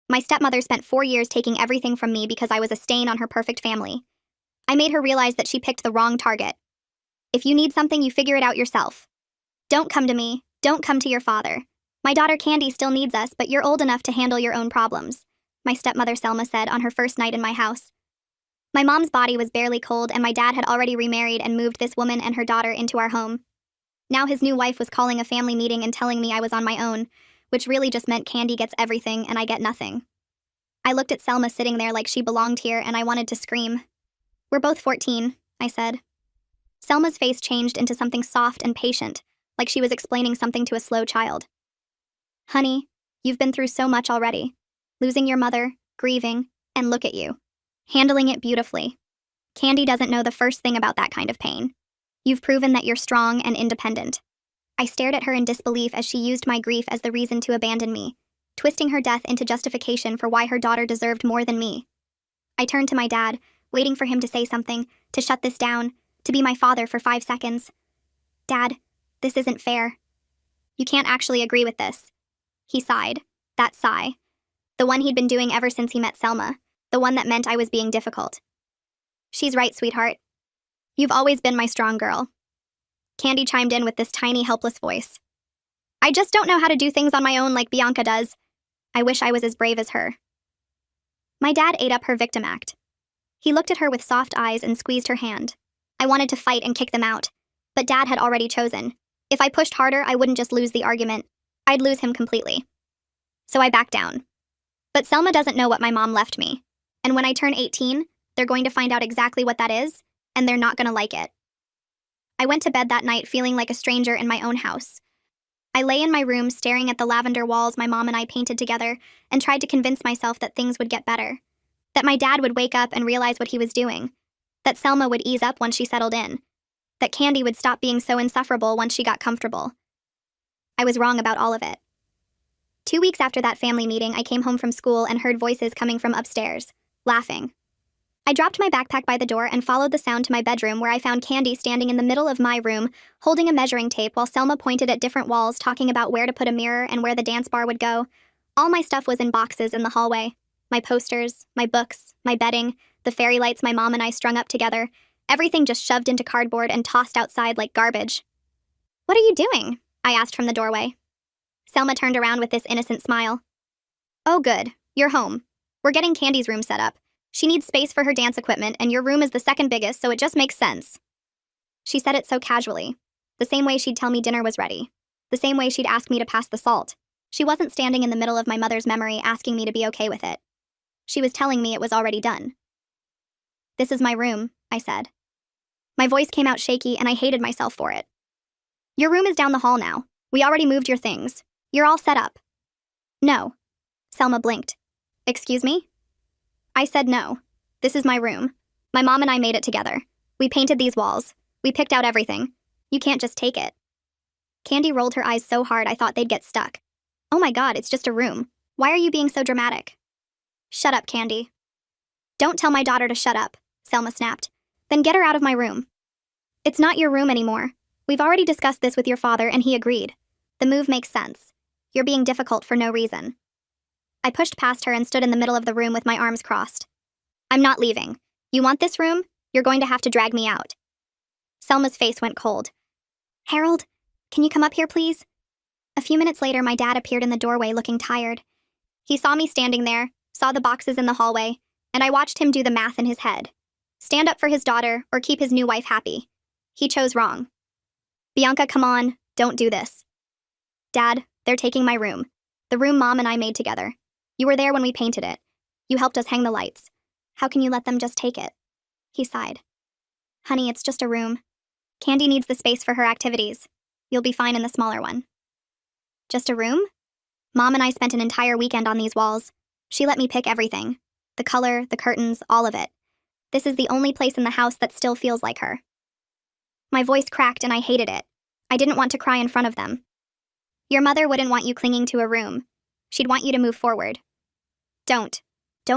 My stepmother spent 4 years taking everything from me because I was a stain on her perfect family. I made her realize that she picked the wrong target. If you need something, you figure it out yourself. Don't come to me. Don't come to your father. My daughter Candy still needs us, but you're old enough to handle your own problems, my stepmother Selma said on her first night in my house. My mom's body was barely cold, and my dad had already remarried and moved this woman and her daughter into our home. Now his new wife was calling a family meeting and telling me I was on my own, which really just meant Candy gets everything and I get nothing. I looked at Selma sitting there like she belonged here, and I wanted to scream. We're both 14, I said. Selma's face changed into something soft and patient, like she was explaining something to a slow child. Honey, you've been through so much already. Losing your mother, grieving, and look at you. Handling it beautifully. Candy doesn't know the first thing about that kind of pain. You've proven that you're strong and independent. I stared at her in disbelief as she used my grief as the reason to abandon me, twisting her death into justification for why her daughter deserved more than me. I turned to my dad, waiting for him to say something, to shut this down, to be my father for 5 seconds. Dad, this isn't fair. You can't actually agree with this. He sighed, that sigh. The one he'd been doing ever since he met Selma, the one that meant I was being difficult. She's right, sweetheart. You've always been my strong girl. Candy chimed in with this tiny, helpless voice. I just don't know how to do things on my own like Bianca does. I wish I was as brave as her. My dad ate up her victim act. He looked at her with soft eyes and squeezed her hand. I wanted to fight and kick them out, but Dad had already chosen. If I pushed harder, I wouldn't just lose the argument. I'd lose him completely. So I backed down. But Selma doesn't know what my mom left me. And when I turn 18, they're going to find out exactly what that is, and they're not going to like it. I went to bed that night feeling like a stranger in my own house. I lay in my room staring at the lavender walls my mom and I painted together and tried to convince myself that things would get better. That my dad would wake up and realize what he was doing. That Selma would ease up once she settled in. That Candy would stop being so insufferable once she got comfortable. I was wrong about all of it. 2 weeks after that family meeting, I came home from school and heard voices coming from upstairs, laughing. I dropped my backpack by the door and followed the sound to my bedroom, where I found Candy standing in the middle of my room, holding a measuring tape while Selma pointed at different walls, talking about where to put a mirror and where the dance bar would go. All my stuff was in boxes in the hallway. My posters, my books, my bedding, the fairy lights my mom and I strung up together, everything just shoved into cardboard and tossed outside like garbage. What are you doing? I asked from the doorway. Selma turned around with this innocent smile. Oh good, you're home. We're getting Candy's room set up. She needs space for her dance equipment, and your room is the second biggest, so it just makes sense. She said it so casually. The same way she'd tell me dinner was ready. The same way she'd ask me to pass the salt. She wasn't standing in the middle of my mother's memory asking me to be okay with it. She was telling me it was already done. This is my room, I said. My voice came out shaky, and I hated myself for it. Your room is down the hall now. We already moved your things. You're all set up. No. Selma blinked. Excuse me? I said no. This is my room. My mom and I made it together. We painted these walls. We picked out everything. You can't just take it. Candy rolled her eyes so hard I thought they'd get stuck. Oh my God, it's just a room. Why are you being so dramatic? Shut up, Candy. Don't tell my daughter to shut up, Selma snapped. Then get her out of my room. It's not your room anymore. We've already discussed this with your father and he agreed. The move makes sense. You're being difficult for no reason. I pushed past her and stood in the middle of the room with my arms crossed. I'm not leaving. You want this room? You're going to have to drag me out. Selma's face went cold. Harold, can you come up here, please? A few minutes later, my dad appeared in the doorway looking tired. He saw me standing there, saw the boxes in the hallway, and I watched him do the math in his head. Stand up for his daughter or keep his new wife happy. He chose wrong. Bianca, come on, don't do this. Dad, they're taking my room. The room Mom and I made together. You were there when we painted it. You helped us hang the lights. How can you let them just take it? He sighed. Honey, it's just a room. Candy needs the space for her activities. You'll be fine in the smaller one. Just a room? Mom and I spent an entire weekend on these walls. She let me pick everything. The color, the curtains, all of it. This is the only place in the house that still feels like her. My voice cracked and I hated it. I didn't want to cry in front of them. Your mother wouldn't want you clinging to a room. She'd want you to move forward. Don't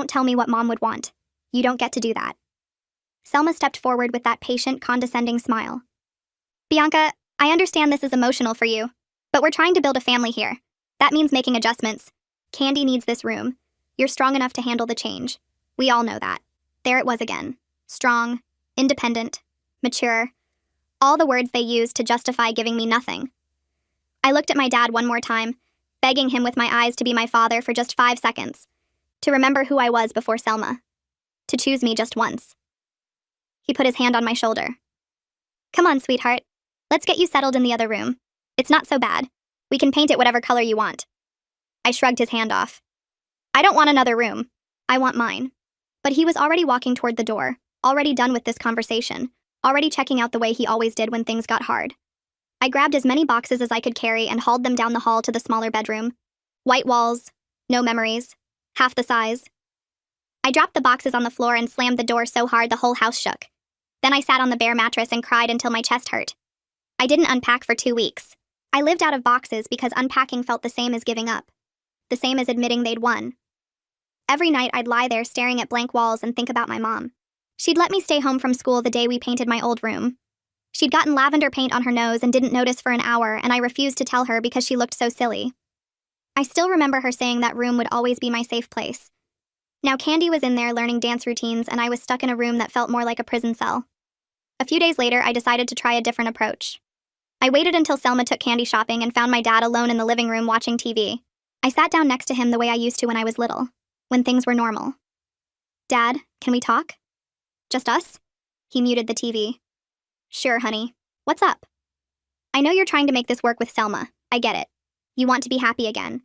tell me what Mom would want. You don't get to do that. Selma stepped forward with that patient, condescending smile. Bianca, I understand this is emotional for you, but we're trying to build a family here. That means making adjustments. Candy needs this room. You're strong enough to handle the change. We all know that. There it was again. Strong, independent, mature. All the words they used to justify giving me nothing. I looked at my dad one more time, begging him with my eyes to be my father for just 5 seconds. To remember who I was before Selma. To choose me just once. He put his hand on my shoulder. Come on, sweetheart. Let's get you settled in the other room. It's not so bad. We can paint it whatever color you want. I shrugged his hand off. I don't want another room. I want mine. But he was already walking toward the door, already done with this conversation, already checking out the way he always did when things got hard. I grabbed as many boxes as I could carry and hauled them down the hall to the smaller bedroom. White walls, no memories, half the size. I dropped the boxes on the floor and slammed the door so hard the whole house shook. Then I sat on the bare mattress and cried until my chest hurt. I didn't unpack for 2 weeks. I lived out of boxes because unpacking felt the same as giving up. The same as admitting they'd won. Every night I'd lie there staring at blank walls and think about my mom. She'd let me stay home from school the day we painted my old room. She'd gotten lavender paint on her nose and didn't notice for an hour, and I refused to tell her because she looked so silly. I still remember her saying that room would always be my safe place. Now Candy was in there learning dance routines, and I was stuck in a room that felt more like a prison cell. A few days later, I decided to try a different approach. I waited until Selma took Candy shopping and found my dad alone in the living room watching TV. I sat down next to him the way I used to when I was little, when things were normal. Dad, can we talk? Just us? He muted the TV. Sure, honey. What's up? I know you're trying to make this work with Selma. I get it. You want to be happy again.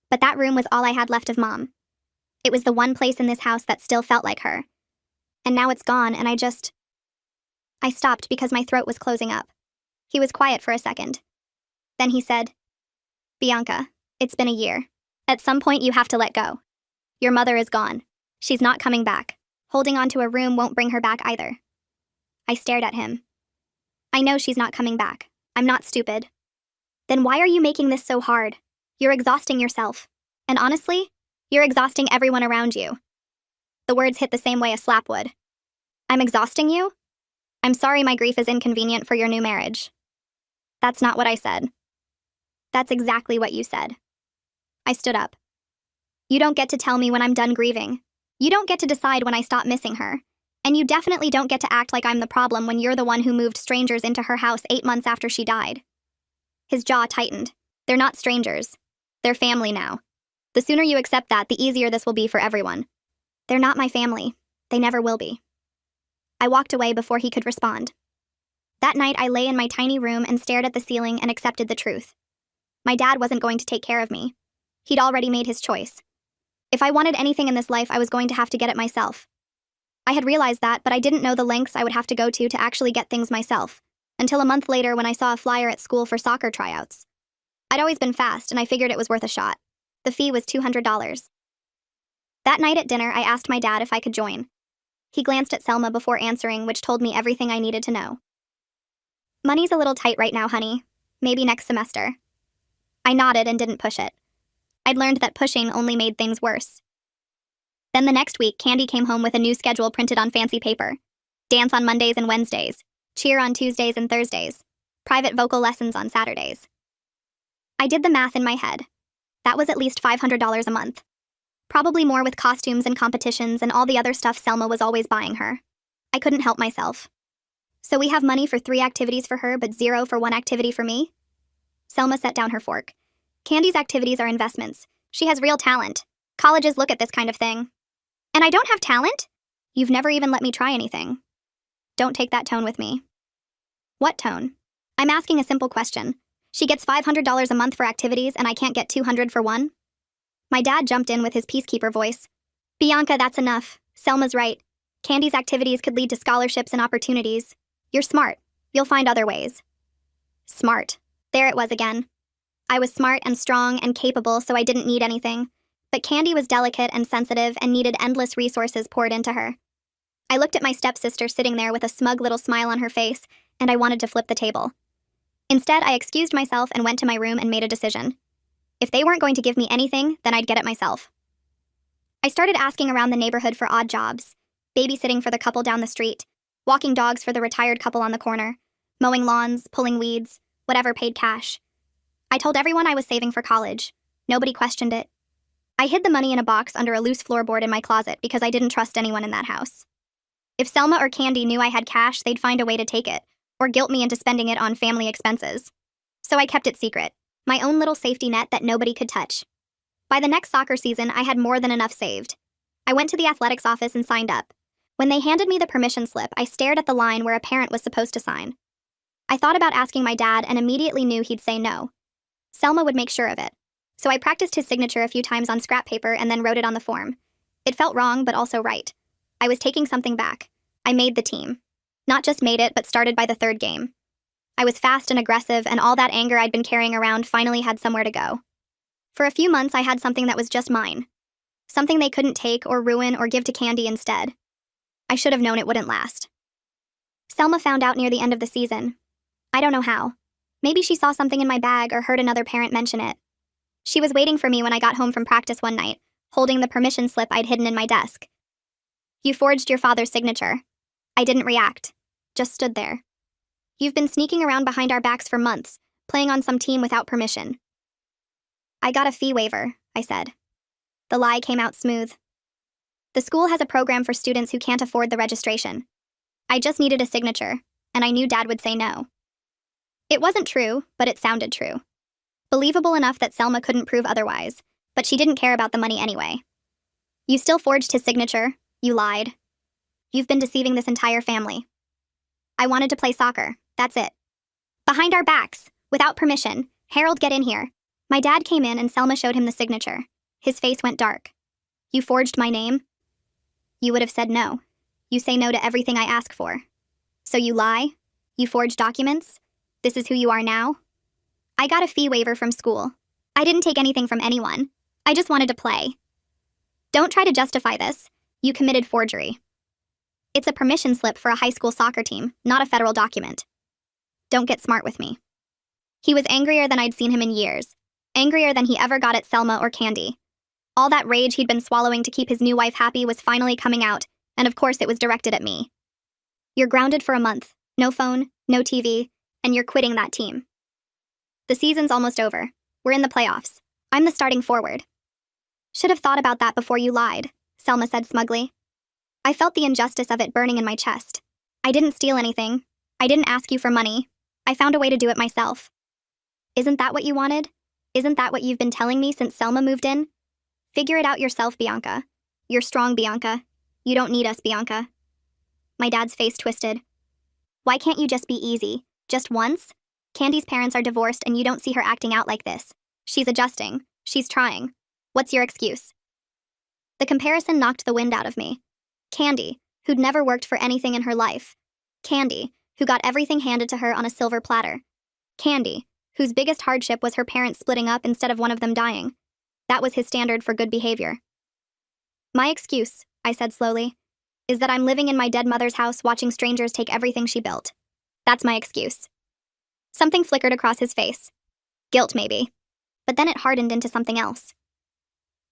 But that room was all I had left of Mom. It was the one place in this house that still felt like her. And now it's gone, and I stopped because my throat was closing up. He was quiet for a second. Then he said, Bianca, it's been a year. At some point you have to let go. Your mother is gone. She's not coming back. Holding on to a room won't bring her back either. I stared at him. I know she's not coming back. I'm not stupid. Then why are you making this so hard? You're exhausting yourself. And honestly, you're exhausting everyone around you. The words hit the same way a slap would. I'm exhausting you? I'm sorry my grief is inconvenient for your new marriage. That's not what I said. That's exactly what you said. I stood up. You don't get to tell me when I'm done grieving. You don't get to decide when I stop missing her. And you definitely don't get to act like I'm the problem when you're the one who moved strangers into her house 8 months after she died. His jaw tightened. They're not strangers. They're family now. The sooner you accept that, the easier this will be for everyone. They're not my family. They never will be. I walked away before he could respond. That night, I lay in my tiny room and stared at the ceiling and accepted the truth. My dad wasn't going to take care of me. He'd already made his choice. If I wanted anything in this life, I was going to have to get it myself. I had realized that, but I didn't know the lengths I would have to go to actually get things myself, until a month later when I saw a flyer at school for soccer tryouts. I'd always been fast, and I figured it was worth a shot. The fee was $200. That night at dinner, I asked my dad if I could join. He glanced at Selma before answering, which told me everything I needed to know. Money's a little tight right now, honey. Maybe next semester. I nodded and didn't push it. I'd learned that pushing only made things worse. Then the next week, Candy came home with a new schedule printed on fancy paper. Dance on Mondays and Wednesdays. Cheer on Tuesdays and Thursdays. Private vocal lessons on Saturdays. I did the math in my head. That was at least $500 a month. Probably more with costumes and competitions and all the other stuff Selma was always buying her. I couldn't help myself. So we have money for 3 activities for her, but 0 for 1 activity for me? Selma set down her fork. Candy's activities are investments. She has real talent. Colleges look at this kind of thing. And I don't have talent? You've never even let me try anything. Don't take that tone with me. What tone? I'm asking a simple question. She gets $500 a month for activities and I can't get $200 for one? My dad jumped in with his peacekeeper voice. Bianca, that's enough. Selma's right. Candy's activities could lead to scholarships and opportunities. You're smart. You'll find other ways. Smart. There it was again. I was smart and strong and capable, so I didn't need anything. But Candy was delicate and sensitive and needed endless resources poured into her. I looked at my stepsister sitting there with a smug little smile on her face, and I wanted to flip the table. Instead, I excused myself and went to my room and made a decision. If they weren't going to give me anything, then I'd get it myself. I started asking around the neighborhood for odd jobs, babysitting for the couple down the street, walking dogs for the retired couple on the corner, mowing lawns, pulling weeds, whatever paid cash. I told everyone I was saving for college. Nobody questioned it. I hid the money in a box under a loose floorboard in my closet because I didn't trust anyone in that house. If Selma or Candy knew I had cash, they'd find a way to take it, or guilt me into spending it on family expenses. So I kept it secret, my own little safety net that nobody could touch. By the next soccer season, I had more than enough saved. I went to the athletics office and signed up. When they handed me the permission slip, I stared at the line where a parent was supposed to sign. I thought about asking my dad and immediately knew he'd say no. Selma would make sure of it. So I practiced his signature a few times on scrap paper and then wrote it on the form. It felt wrong, but also right. I was taking something back. I made the team. Not just made it, but started by the third game. I was fast and aggressive, and all that anger I'd been carrying around finally had somewhere to go. For a few months, I had something that was just mine. Something they couldn't take or ruin or give to Candy instead. I should have known it wouldn't last. Selma found out near the end of the season. I don't know how. Maybe she saw something in my bag or heard another parent mention it. She was waiting for me when I got home from practice one night, holding the permission slip I'd hidden in my desk. "You forged your father's signature." I didn't react, just stood there. "You've been sneaking around behind our backs for months, playing on some team without permission." "I got a fee waiver," I said. The lie came out smooth. "The school has a program for students who can't afford the registration. I just needed a signature, and I knew Dad would say no." It wasn't true, but it sounded true. Believable enough that Selma couldn't prove otherwise, but she didn't care about the money anyway. "You still forged his signature. You lied. You've been deceiving this entire family." "I wanted to play soccer, that's it." "Behind our backs, without permission. Harold, get in here." My dad came in and Selma showed him the signature. His face went dark. "You forged my name?" "You would have said no. You say no to everything I ask for. So you lie? You forge documents? This is who you are now?" "I got a fee waiver from school. I didn't take anything from anyone. I just wanted to play." "Don't try to justify this. You committed forgery. It's a permission slip for a high school soccer team, not a federal document. Don't get smart with me." He was angrier than I'd seen him in years. Angrier than he ever got at Selma or Candy. All that rage he'd been swallowing to keep his new wife happy was finally coming out, and of course it was directed at me. "You're grounded for a month. No phone, no TV, and you're quitting that team. The season's almost over. We're in the playoffs. I'm the starting forward." "Should have thought about that before you lied," Selma said smugly. I felt the injustice of it burning in my chest. "I didn't steal anything. I didn't ask you for money. I found a way to do it myself." "Isn't that what you wanted? Isn't that what you've been telling me since Selma moved in? Figure it out yourself, Bianca. You're strong, Bianca. You don't need us, Bianca." My dad's face twisted. "Why can't you just be easy? Just once? Candy's parents are divorced and you don't see her acting out like this. She's adjusting. She's trying. What's your excuse?" The comparison knocked the wind out of me. Candy, who'd never worked for anything in her life. Candy, who got everything handed to her on a silver platter. Candy, whose biggest hardship was her parents splitting up instead of one of them dying. That was his standard for good behavior. "My excuse," I said slowly, "is that I'm living in my dead mother's house watching strangers take everything she built. That's my excuse." Something flickered across his face. Guilt, maybe. But then it hardened into something else.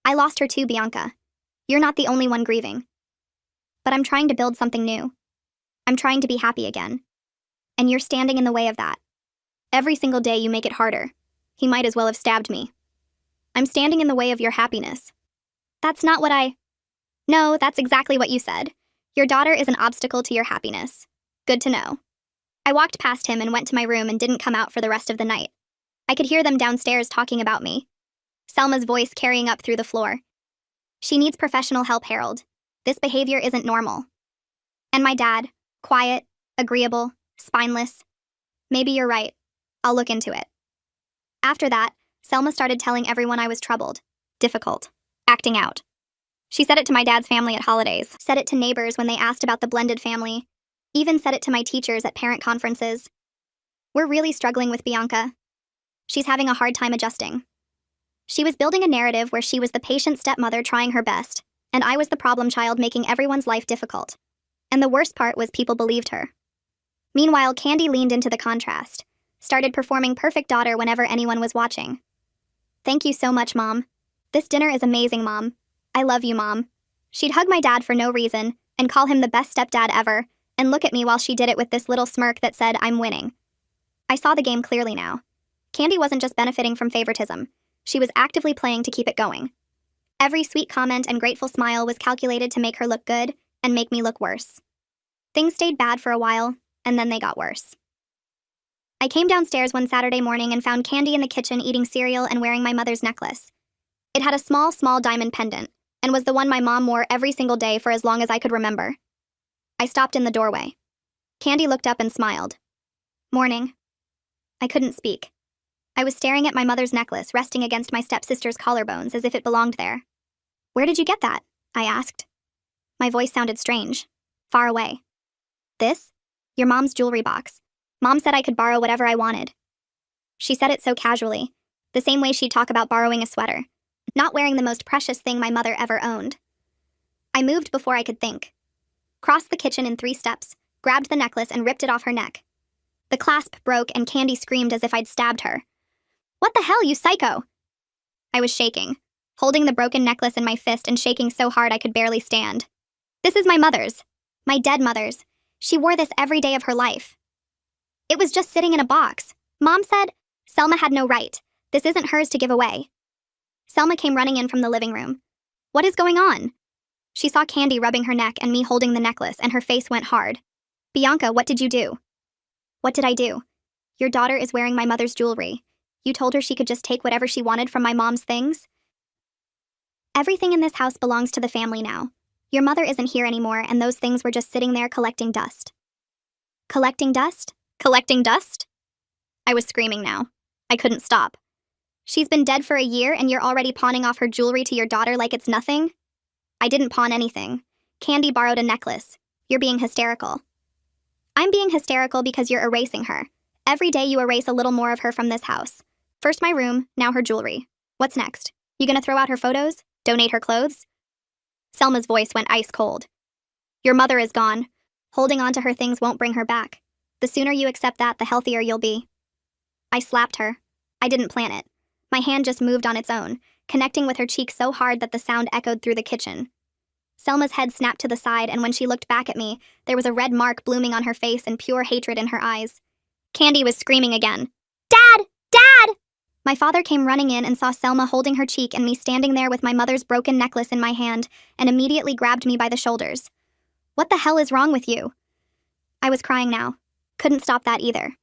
"I lost her too, Bianca. You're not the only one grieving. But I'm trying to build something new. I'm trying to be happy again. And you're standing in the way of that. Every single day you make it harder. He might as well have stabbed me. I'm standing in the way of your happiness." "That's not what I—" "No, that's exactly what you said. Your daughter is an obstacle to your happiness. Good to know." I walked past him and went to my room and didn't come out for the rest of the night. I could hear them downstairs talking about me. Selma's voice carrying up through the floor. "She needs professional help, Harold. This behavior isn't normal." And my dad, quiet, agreeable, spineless. "Maybe you're right. I'll look into it." After that, Selma started telling everyone I was troubled, difficult, acting out. She said it to my dad's family at holidays, said it to neighbors when they asked about the blended family, even said it to my teachers at parent conferences. "We're really struggling with Bianca. She's having a hard time adjusting." She was building a narrative where she was the patient stepmother trying her best, and I was the problem child making everyone's life difficult. And the worst part was people believed her. Meanwhile, Candy leaned into the contrast, started performing perfect daughter whenever anyone was watching. "Thank you so much, Mom. This dinner is amazing, Mom. I love you, Mom." She'd hug my dad for no reason and call him the best stepdad ever, and look at me while she did it with this little smirk that said, "I'm winning." I saw the game clearly now. Candy wasn't just benefiting from favoritism. She was actively playing to keep it going. Every sweet comment and grateful smile was calculated to make her look good and make me look worse. Things stayed bad for a while, and then they got worse. I came downstairs one Saturday morning and found Candy in the kitchen eating cereal and wearing my mother's necklace. It had a small diamond pendant, and was the one my mom wore every single day for as long as I could remember. I stopped in the doorway. Candy looked up and smiled. "Morning." I couldn't speak. I was staring at my mother's necklace resting against my stepsister's collarbones as if it belonged there. "Where did you get that?" I asked. My voice sounded strange, far away. "This? Your mom's jewelry box. Mom said I could borrow whatever I wanted." She said it so casually, the same way she'd talk about borrowing a sweater, not wearing the most precious thing my mother ever owned. I moved before I could think. Crossed the kitchen in 3 steps, grabbed the necklace and ripped it off her neck. The clasp broke and Candy screamed as if I'd stabbed her. "What the hell, you psycho?" I was shaking, holding the broken necklace in my fist and shaking so hard I could barely stand. "This is my mother's. My dead mother's. She wore this every day of her life. It was just sitting in a box. Mom said, Selma had no right. This isn't hers to give away." Selma came running in from the living room. "What is going on?" She saw Candy rubbing her neck and me holding the necklace, and her face went hard. "Bianca, what did you do?" "What did I do? Your daughter is wearing my mother's jewelry. You told her she could just take whatever she wanted from my mom's things?" "Everything in this house belongs to the family now. Your mother isn't here anymore, and those things were just sitting there collecting dust." "Collecting dust? Collecting dust?" I was screaming now. I couldn't stop. "She's been dead for a year, and you're already pawning off her jewelry to your daughter like it's nothing?" "I didn't pawn anything. Candy borrowed a necklace. You're being hysterical." "I'm being hysterical because you're erasing her. Every day you erase a little more of her from this house. First my room, now her jewelry. What's next? You gonna throw out her photos? Donate her clothes?" Selma's voice went ice cold. "Your mother is gone. Holding on to her things won't bring her back. The sooner you accept that, the healthier you'll be." I slapped her. I didn't plan it. My hand just moved on its own, connecting with her cheek so hard that the sound echoed through the kitchen. Selma's head snapped to the side, and when she looked back at me, there was a red mark blooming on her face and pure hatred in her eyes. Candy was screaming again. "Dad! Dad!" My father came running in and saw Selma holding her cheek and me standing there with my mother's broken necklace in my hand, and immediately grabbed me by the shoulders. "What the hell is wrong with you?" I was crying now. Couldn't stop that either.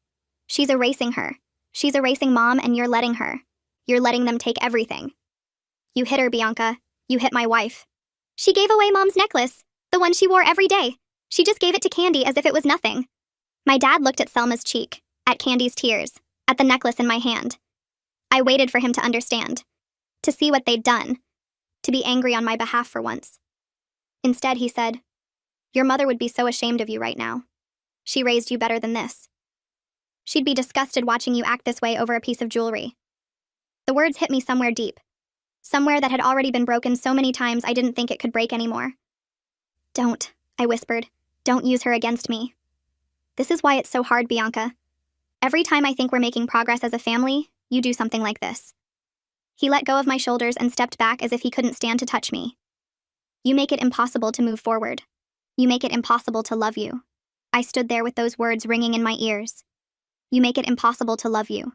"She's erasing her. She's erasing Mom, and you're letting her. You're letting them take everything. You hit her, Bianca. You hit my wife. She gave away Mom's necklace, the one she wore every day. She just gave it to Candy as if it was nothing." My dad looked at Selma's cheek, at Candy's tears, at the necklace in my hand. I waited for him to understand, to see what they'd done, to be angry on my behalf for once. Instead, he said, "Your mother would be so ashamed of you right now. She raised you better than this. She'd be disgusted watching you act this way over a piece of jewelry." The words hit me somewhere deep, somewhere that had already been broken so many times I didn't think it could break anymore. "Don't," I whispered. "Don't use her against me. This is why it's so hard, Bianca. Every time I think we're making progress as a family, you do something like this." He let go of my shoulders and stepped back as if he couldn't stand to touch me. "You make it impossible to move forward. You make it impossible to love you." I stood there with those words ringing in my ears. "You make it impossible to love you."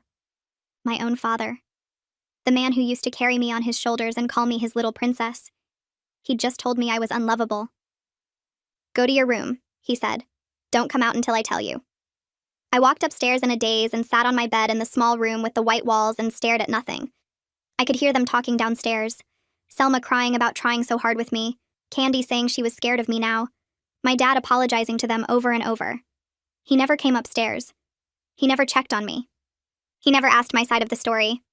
My own father. The man who used to carry me on his shoulders and call me his little princess. He'd just told me I was unlovable. "Go to your room," he said. "Don't come out until I tell you." I walked upstairs in a daze and sat on my bed in the small room with the white walls and stared at nothing. I could hear them talking downstairs. Selma crying about trying so hard with me, Candy saying she was scared of me now, my dad apologizing to them over and over. He never came upstairs. He never checked on me. He never asked my side of the story.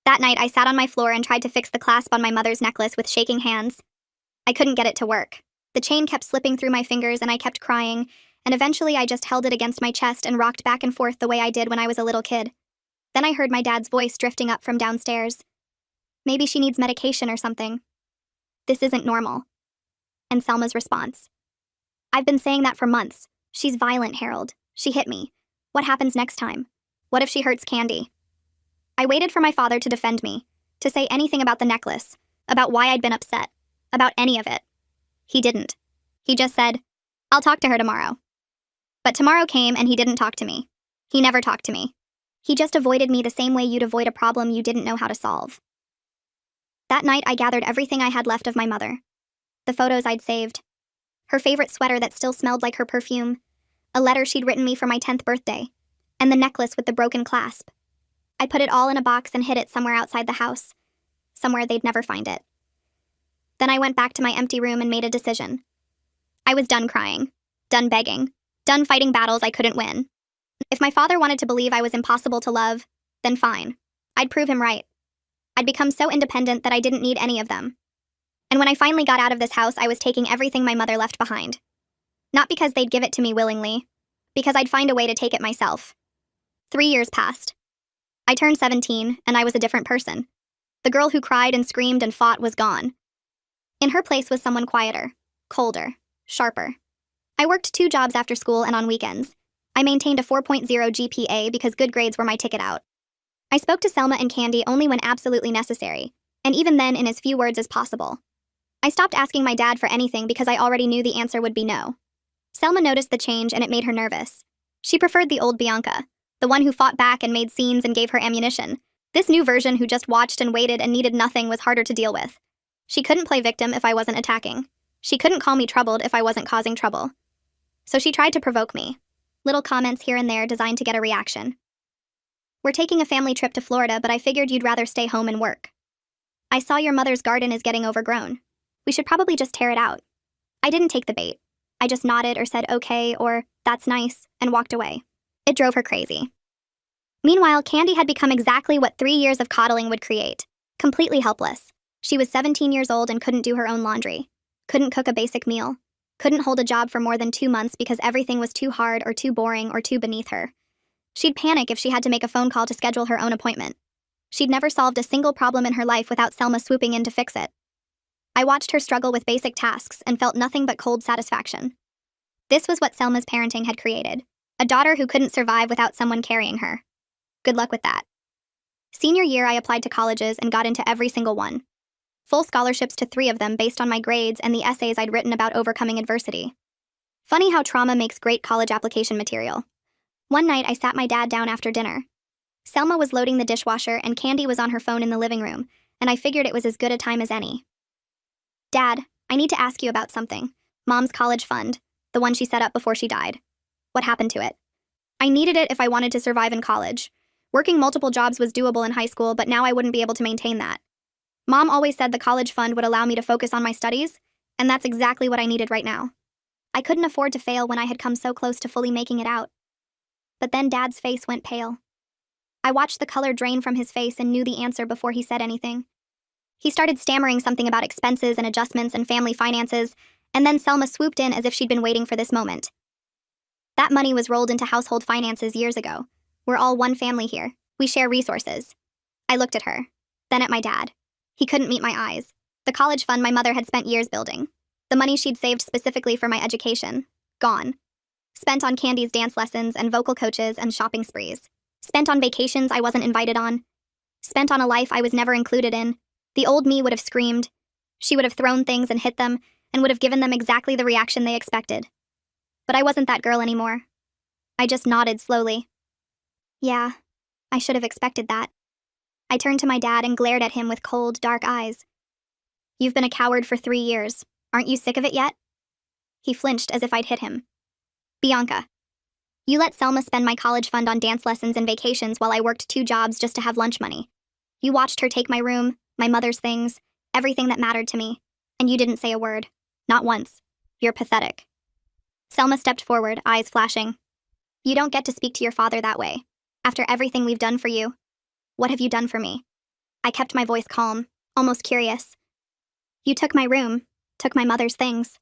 That night, I sat on my floor and tried to fix the clasp on my mother's necklace with shaking hands. I couldn't get it to work. The chain kept slipping through my fingers and I kept crying, and eventually I just held it against my chest and rocked back and forth the way I did when I was a little kid. Then I heard my dad's voice drifting up from downstairs. "Maybe she needs medication or something. This isn't normal." And Selma's response. "I've been saying that for months. She's violent, Harold. She hit me. What happens next time? What if she hurts Candy?" I waited for my father to defend me, to say anything about the necklace, about why I'd been upset, about any of it. He didn't. He just said, "I'll talk to her tomorrow." But tomorrow came and he didn't talk to me. He never talked to me. He just avoided me the same way you'd avoid a problem you didn't know how to solve. That night, I gathered everything I had left of my mother. The photos I'd saved. Her favorite sweater that still smelled like her perfume. A letter she'd written me for my 10th birthday. And the necklace with the broken clasp. I put it all in a box and hid it somewhere outside the house. Somewhere they'd never find it. Then I went back to my empty room and made a decision. I was done crying. Done begging. Done fighting battles I couldn't win. If my father wanted to believe I was impossible to love, then fine. I'd prove him right. I'd become so independent that I didn't need any of them. And when I finally got out of this house, I was taking everything my mother left behind. Not because they'd give it to me willingly, because I'd find a way to take it myself. 3 years passed. I turned 17, and I was a different person. The girl who cried and screamed and fought was gone. In her place was someone quieter, colder, sharper. I worked 2 jobs after school and on weekends. I maintained a 4.0 GPA because good grades were my ticket out. I spoke to Selma and Candy only when absolutely necessary, and even then in as few words as possible. I stopped asking my dad for anything because I already knew the answer would be no. Selma noticed the change and it made her nervous. She preferred the old Bianca, the one who fought back and made scenes and gave her ammunition. This new version who just watched and waited and needed nothing was harder to deal with. She couldn't play victim if I wasn't attacking. She couldn't call me troubled if I wasn't causing trouble. So she tried to provoke me. Little comments here and there designed to get a reaction. We're taking a family trip to Florida, but I figured you'd rather stay home and work. I saw your mother's garden is getting overgrown. We should probably just tear it out. I didn't take the bait. I just nodded or said okay or that's nice and walked away. It drove her crazy. Meanwhile, Candy had become exactly what 3 years of coddling would create. Completely helpless. She was 17 years old and couldn't do her own laundry. Couldn't cook a basic meal. Couldn't hold a job for more than 2 months because everything was too hard or too boring or too beneath her. She'd panic if she had to make a phone call to schedule her own appointment. She'd never solved a single problem in her life without Selma swooping in to fix it. I watched her struggle with basic tasks and felt nothing but cold satisfaction. This was what Selma's parenting had created. A daughter who couldn't survive without someone carrying her. Good luck with that. Senior year, I applied to colleges and got into every single one. Full scholarships to 3 of them based on my grades and the essays I'd written about overcoming adversity. Funny how trauma makes great college application material. One night, I sat my dad down after dinner. Selma was loading the dishwasher and Candy was on her phone in the living room, and I figured it was as good a time as any. Dad, I need to ask you about something. Mom's college fund, the one she set up before she died. What happened to it? I needed it if I wanted to survive in college. Working multiple jobs was doable in high school, but now I wouldn't be able to maintain that. Mom always said the college fund would allow me to focus on my studies, and that's exactly what I needed right now. I couldn't afford to fail when I had come so close to fully making it out. But then Dad's face went pale. I watched the color drain from his face and knew the answer before he said anything. He started stammering something about expenses and adjustments and family finances, and then Selma swooped in as if she'd been waiting for this moment. That money was rolled into household finances years ago. We're all one family here. We share resources. I looked at her, then at my dad. He couldn't meet my eyes. The college fund my mother had spent years building. The money she'd saved specifically for my education. Gone. Spent on Candy's dance lessons and vocal coaches and shopping sprees. Spent on vacations I wasn't invited on. Spent on a life I was never included in. The old me would have screamed. She would have thrown things and hit them, and would have given them exactly the reaction they expected. But I wasn't that girl anymore. I just nodded slowly. Yeah, I should have expected that. I turned to my dad and glared at him with cold, dark eyes. You've been a coward for 3 years. Aren't you sick of it yet? He flinched as if I'd hit him. Bianca, you let Selma spend my college fund on dance lessons and vacations while I worked 2 jobs just to have lunch money. You watched her take my room, my mother's things, everything that mattered to me, and you didn't say a word. Not once. You're pathetic. Selma stepped forward, eyes flashing. You don't get to speak to your father that way. After everything we've done for you. What have you done for me? I kept my voice calm, almost curious. You took my room, took my mother's things,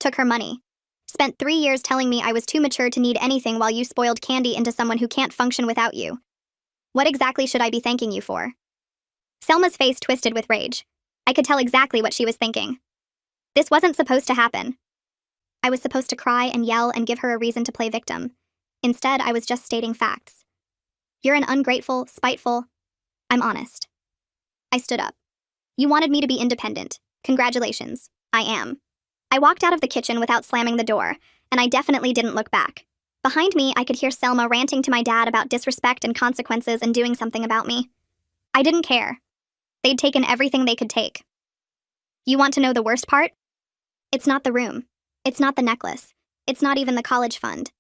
took her money. Spent 3 years telling me I was too mature to need anything while you spoiled Candy into someone who can't function without you. What exactly should I be thanking you for? Selma's face twisted with rage. I could tell exactly what she was thinking. This wasn't supposed to happen. I was supposed to cry and yell and give her a reason to play victim. Instead, I was just stating facts. You're an ungrateful, spiteful... I'm honest. I stood up. You wanted me to be independent. Congratulations. I am. I walked out of the kitchen without slamming the door, and I definitely didn't look back. Behind me, I could hear Selma ranting to my dad about disrespect and consequences and doing something about me. I didn't care. They'd taken everything they could take. You want to know the worst part? It's not the room. It's not the necklace. It's not even the college fund.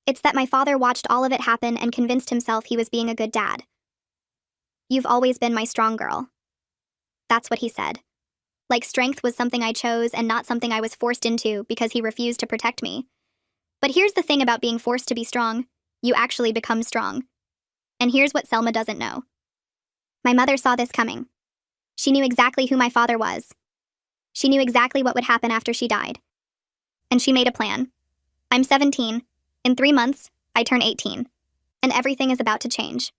It's that my father watched all of it happen and convinced himself he was being a good dad. You've always been my strong girl. That's what he said. Like strength was something I chose and not something I was forced into because he refused to protect me. But here's the thing about being forced to be strong. You actually become strong. And here's what Selma doesn't know. My mother saw this coming. She knew exactly who my father was. She knew exactly what would happen after she died. And she made a plan. I'm 17. In 3 months, I turn 18. And everything is about to change.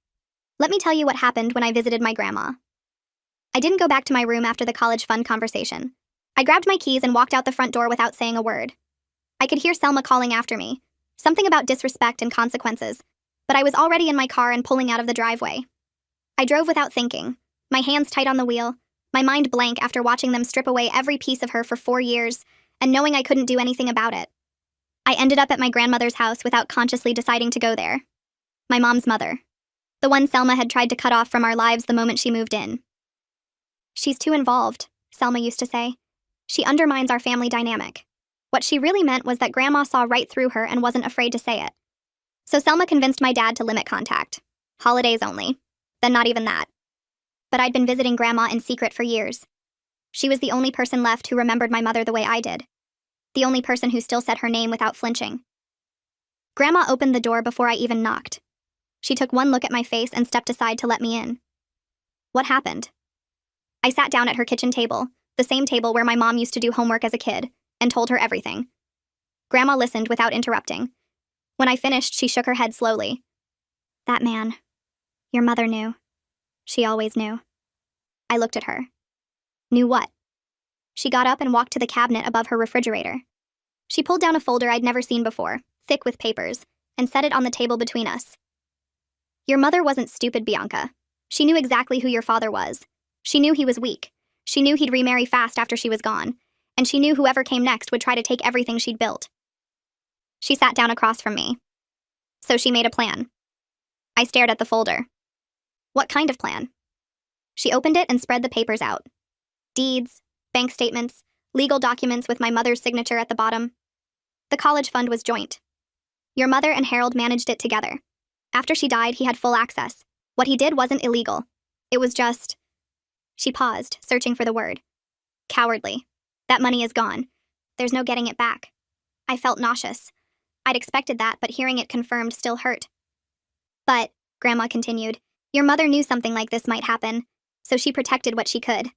Let me tell you what happened when I visited my grandma. I didn't go back to my room after the college fund conversation. I grabbed my keys and walked out the front door without saying a word. I could hear Selma calling after me. Something about disrespect and consequences. But I was already in my car and pulling out of the driveway. I drove without thinking, my hands tight on the wheel, my mind blank after watching them strip away every piece of her for 4 years, and knowing I couldn't do anything about it. I ended up at my grandmother's house without consciously deciding to go there. My mom's mother. The one Selma had tried to cut off from our lives the moment she moved in. She's too involved, Selma used to say. She undermines our family dynamic. What she really meant was that Grandma saw right through her and wasn't afraid to say it. So Selma convinced my dad to limit contact. Holidays only. Then not even that. But I'd been visiting Grandma in secret for years. She was the only person left who remembered my mother the way I did. The only person who still said her name without flinching. Grandma opened the door before I even knocked. She took one look at my face and stepped aside to let me in. What happened? I sat down at her kitchen table, the same table where my mom used to do homework as a kid, and told her everything. Grandma listened without interrupting. When I finished, she shook her head slowly. That man. Your mother knew. She always knew. I looked at her. Knew what? She got up and walked to the cabinet above her refrigerator. She pulled down a folder I'd never seen before, thick with papers, and set it on the table between us. Your mother wasn't stupid, Bianca. She knew exactly who your father was. She knew he was weak. She knew he'd remarry fast after she was gone. And she knew whoever came next would try to take everything she'd built. She sat down across from me. So she made a plan. I stared at the folder. What kind of plan? She opened it and spread the papers out. Deeds, bank statements, legal documents with my mother's signature at the bottom. The college fund was joint. Your mother and Harold managed it together. After she died, he had full access. What he did wasn't illegal. It was just... She paused, searching for the word. Cowardly. That money is gone. There's no getting it back. I felt nauseous. I'd expected that, but hearing it confirmed still hurt. But, Grandma continued, your mother knew something like this might happen, so she protected what she could.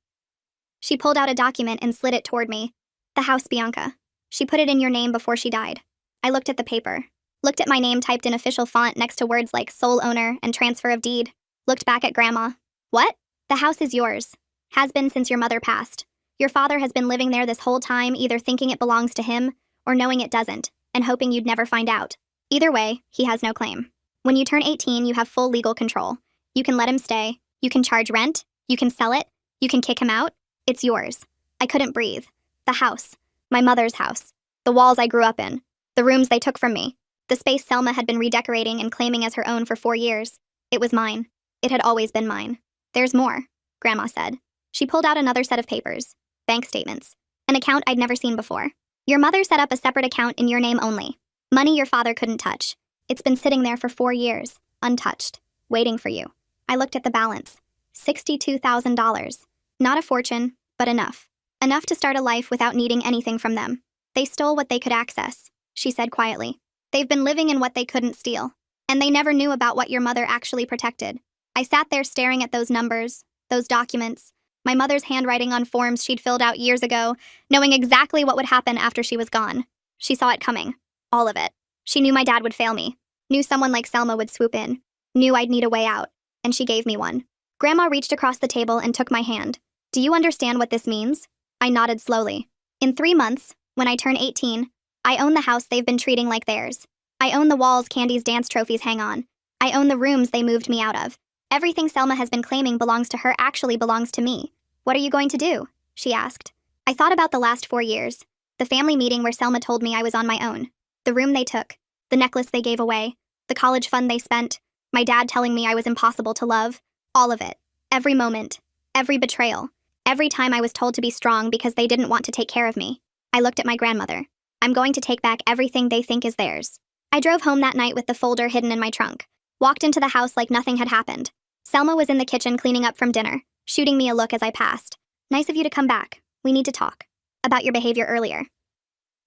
She pulled out a document and slid it toward me. The house, Bianca. She put it in your name before she died. I looked at the paper. Looked at my name typed in official font next to words like sole owner and transfer of deed. Looked back at Grandma. What? The house is yours. Has been since your mother passed. Your father has been living there this whole time, either thinking it belongs to him or knowing it doesn't, and hoping you'd never find out. Either way, he has no claim. When you turn 18, you have full legal control. You can let him stay. You can charge rent. You can sell it. You can kick him out. It's yours. I couldn't breathe. The house. My mother's house. The walls I grew up in. The rooms they took from me. The space Selma had been redecorating and claiming as her own for 4 years. It was mine. It had always been mine. There's more, Grandma said. She pulled out another set of papers. Bank statements. An account I'd never seen before. Your mother set up a separate account in your name only. Money your father couldn't touch. It's been sitting there for 4 years, untouched, waiting for you. I looked at the balance. $62,000. Not a fortune, but enough. Enough to start a life without needing anything from them. They stole what they could access, she said quietly. They've been living in what they couldn't steal. And they never knew about what your mother actually protected. I sat there staring at those numbers, those documents, my mother's handwriting on forms she'd filled out years ago, knowing exactly what would happen after she was gone. She saw it coming. All of it. She knew my dad would fail me. Knew someone like Selma would swoop in. Knew I'd need a way out. And she gave me one. Grandma reached across the table and took my hand. Do you understand what this means? I nodded slowly. In 3 months, when I turn 18, I own the house they've been treating like theirs. I own the walls Candy's dance trophies hang on. I own the rooms they moved me out of. Everything Selma has been claiming belongs to her actually belongs to me. What are you going to do? She asked. I thought about the last 4 years. The family meeting where Selma told me I was on my own. The room they took. The necklace they gave away. The college fund they spent. My dad telling me I was impossible to love. All of it. Every moment. Every betrayal. Every time I was told to be strong because they didn't want to take care of me. I looked at my grandmother. I'm going to take back everything they think is theirs. I drove home that night with the folder hidden in my trunk. Walked into the house like nothing had happened. Selma was in the kitchen cleaning up from dinner, shooting me a look as I passed. Nice of you to come back. We need to talk. About your behavior earlier.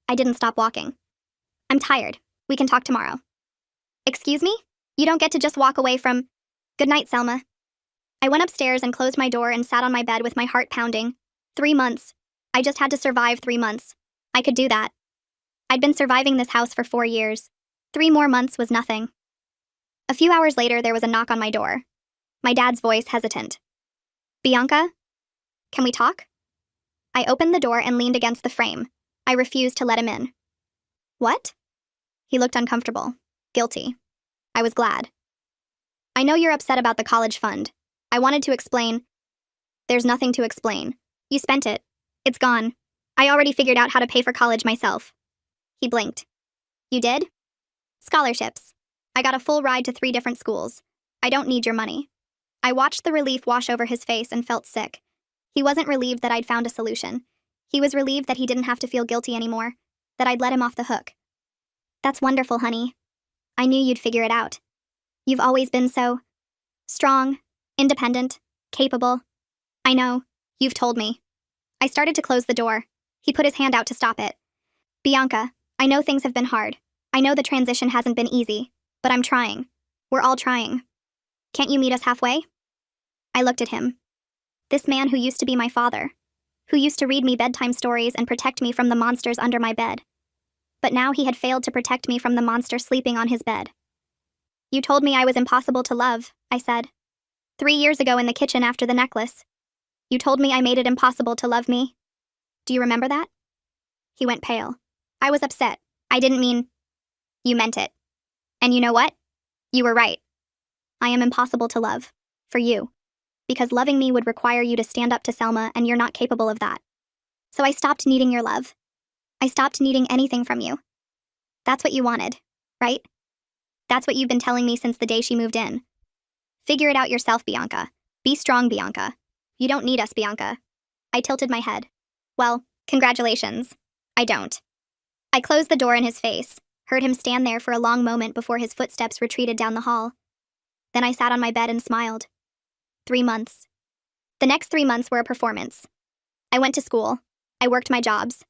I didn't stop walking. I'm tired. We can talk tomorrow. Excuse me? You don't get to just walk away from... Good night, Selma. I went upstairs and closed my door and sat on my bed with my heart pounding. 3 months. I just had to survive 3 months. I could do that. I'd been surviving this house for 4 years. 3 more months was nothing. A few hours later, there was a knock on my door. My dad's voice hesitant. Bianca? Can we talk? I opened the door and leaned against the frame. I refused to let him in. What? He looked uncomfortable. Guilty. I was glad. I know you're upset about the college fund. I wanted to explain. There's nothing to explain. You spent it. It's gone. I already figured out how to pay for college myself. He blinked. You did? Scholarships. I got a full ride to 3 different schools. I don't need your money. I watched the relief wash over his face and felt sick. He wasn't relieved that I'd found a solution. He was relieved that he didn't have to feel guilty anymore, that I'd let him off the hook. That's wonderful, honey. I knew you'd figure it out. You've always been so strong, independent, capable. I know. You've told me. I started to close the door. He put his hand out to stop it. Bianca, I know things have been hard. I know the transition hasn't been easy, but I'm trying. We're all trying. Can't you meet us halfway? I looked at him. This man who used to be my father, who used to read me bedtime stories and protect me from the monsters under my bed. But now he had failed to protect me from the monster sleeping on his bed. You told me I was impossible to love, I said. 3 years ago in the kitchen after the necklace. You told me I made it impossible to love me. Do you remember that? He went pale. I was upset. I didn't mean... You meant it. And you know what? You were right. I am impossible to love. For you. Because loving me would require you to stand up to Selma, and you're not capable of that. So I stopped needing your love. I stopped needing anything from you. That's what you wanted, right? That's what you've been telling me since the day she moved in. Figure it out yourself, Bianca. Be strong, Bianca. You don't need us, Bianca. I tilted my head. Well, congratulations. I don't. I closed the door in his face, heard him stand there for a long moment before his footsteps retreated down the hall. Then I sat on my bed and smiled. 3 months. The next 3 months were a performance. I went to school. I worked my jobs.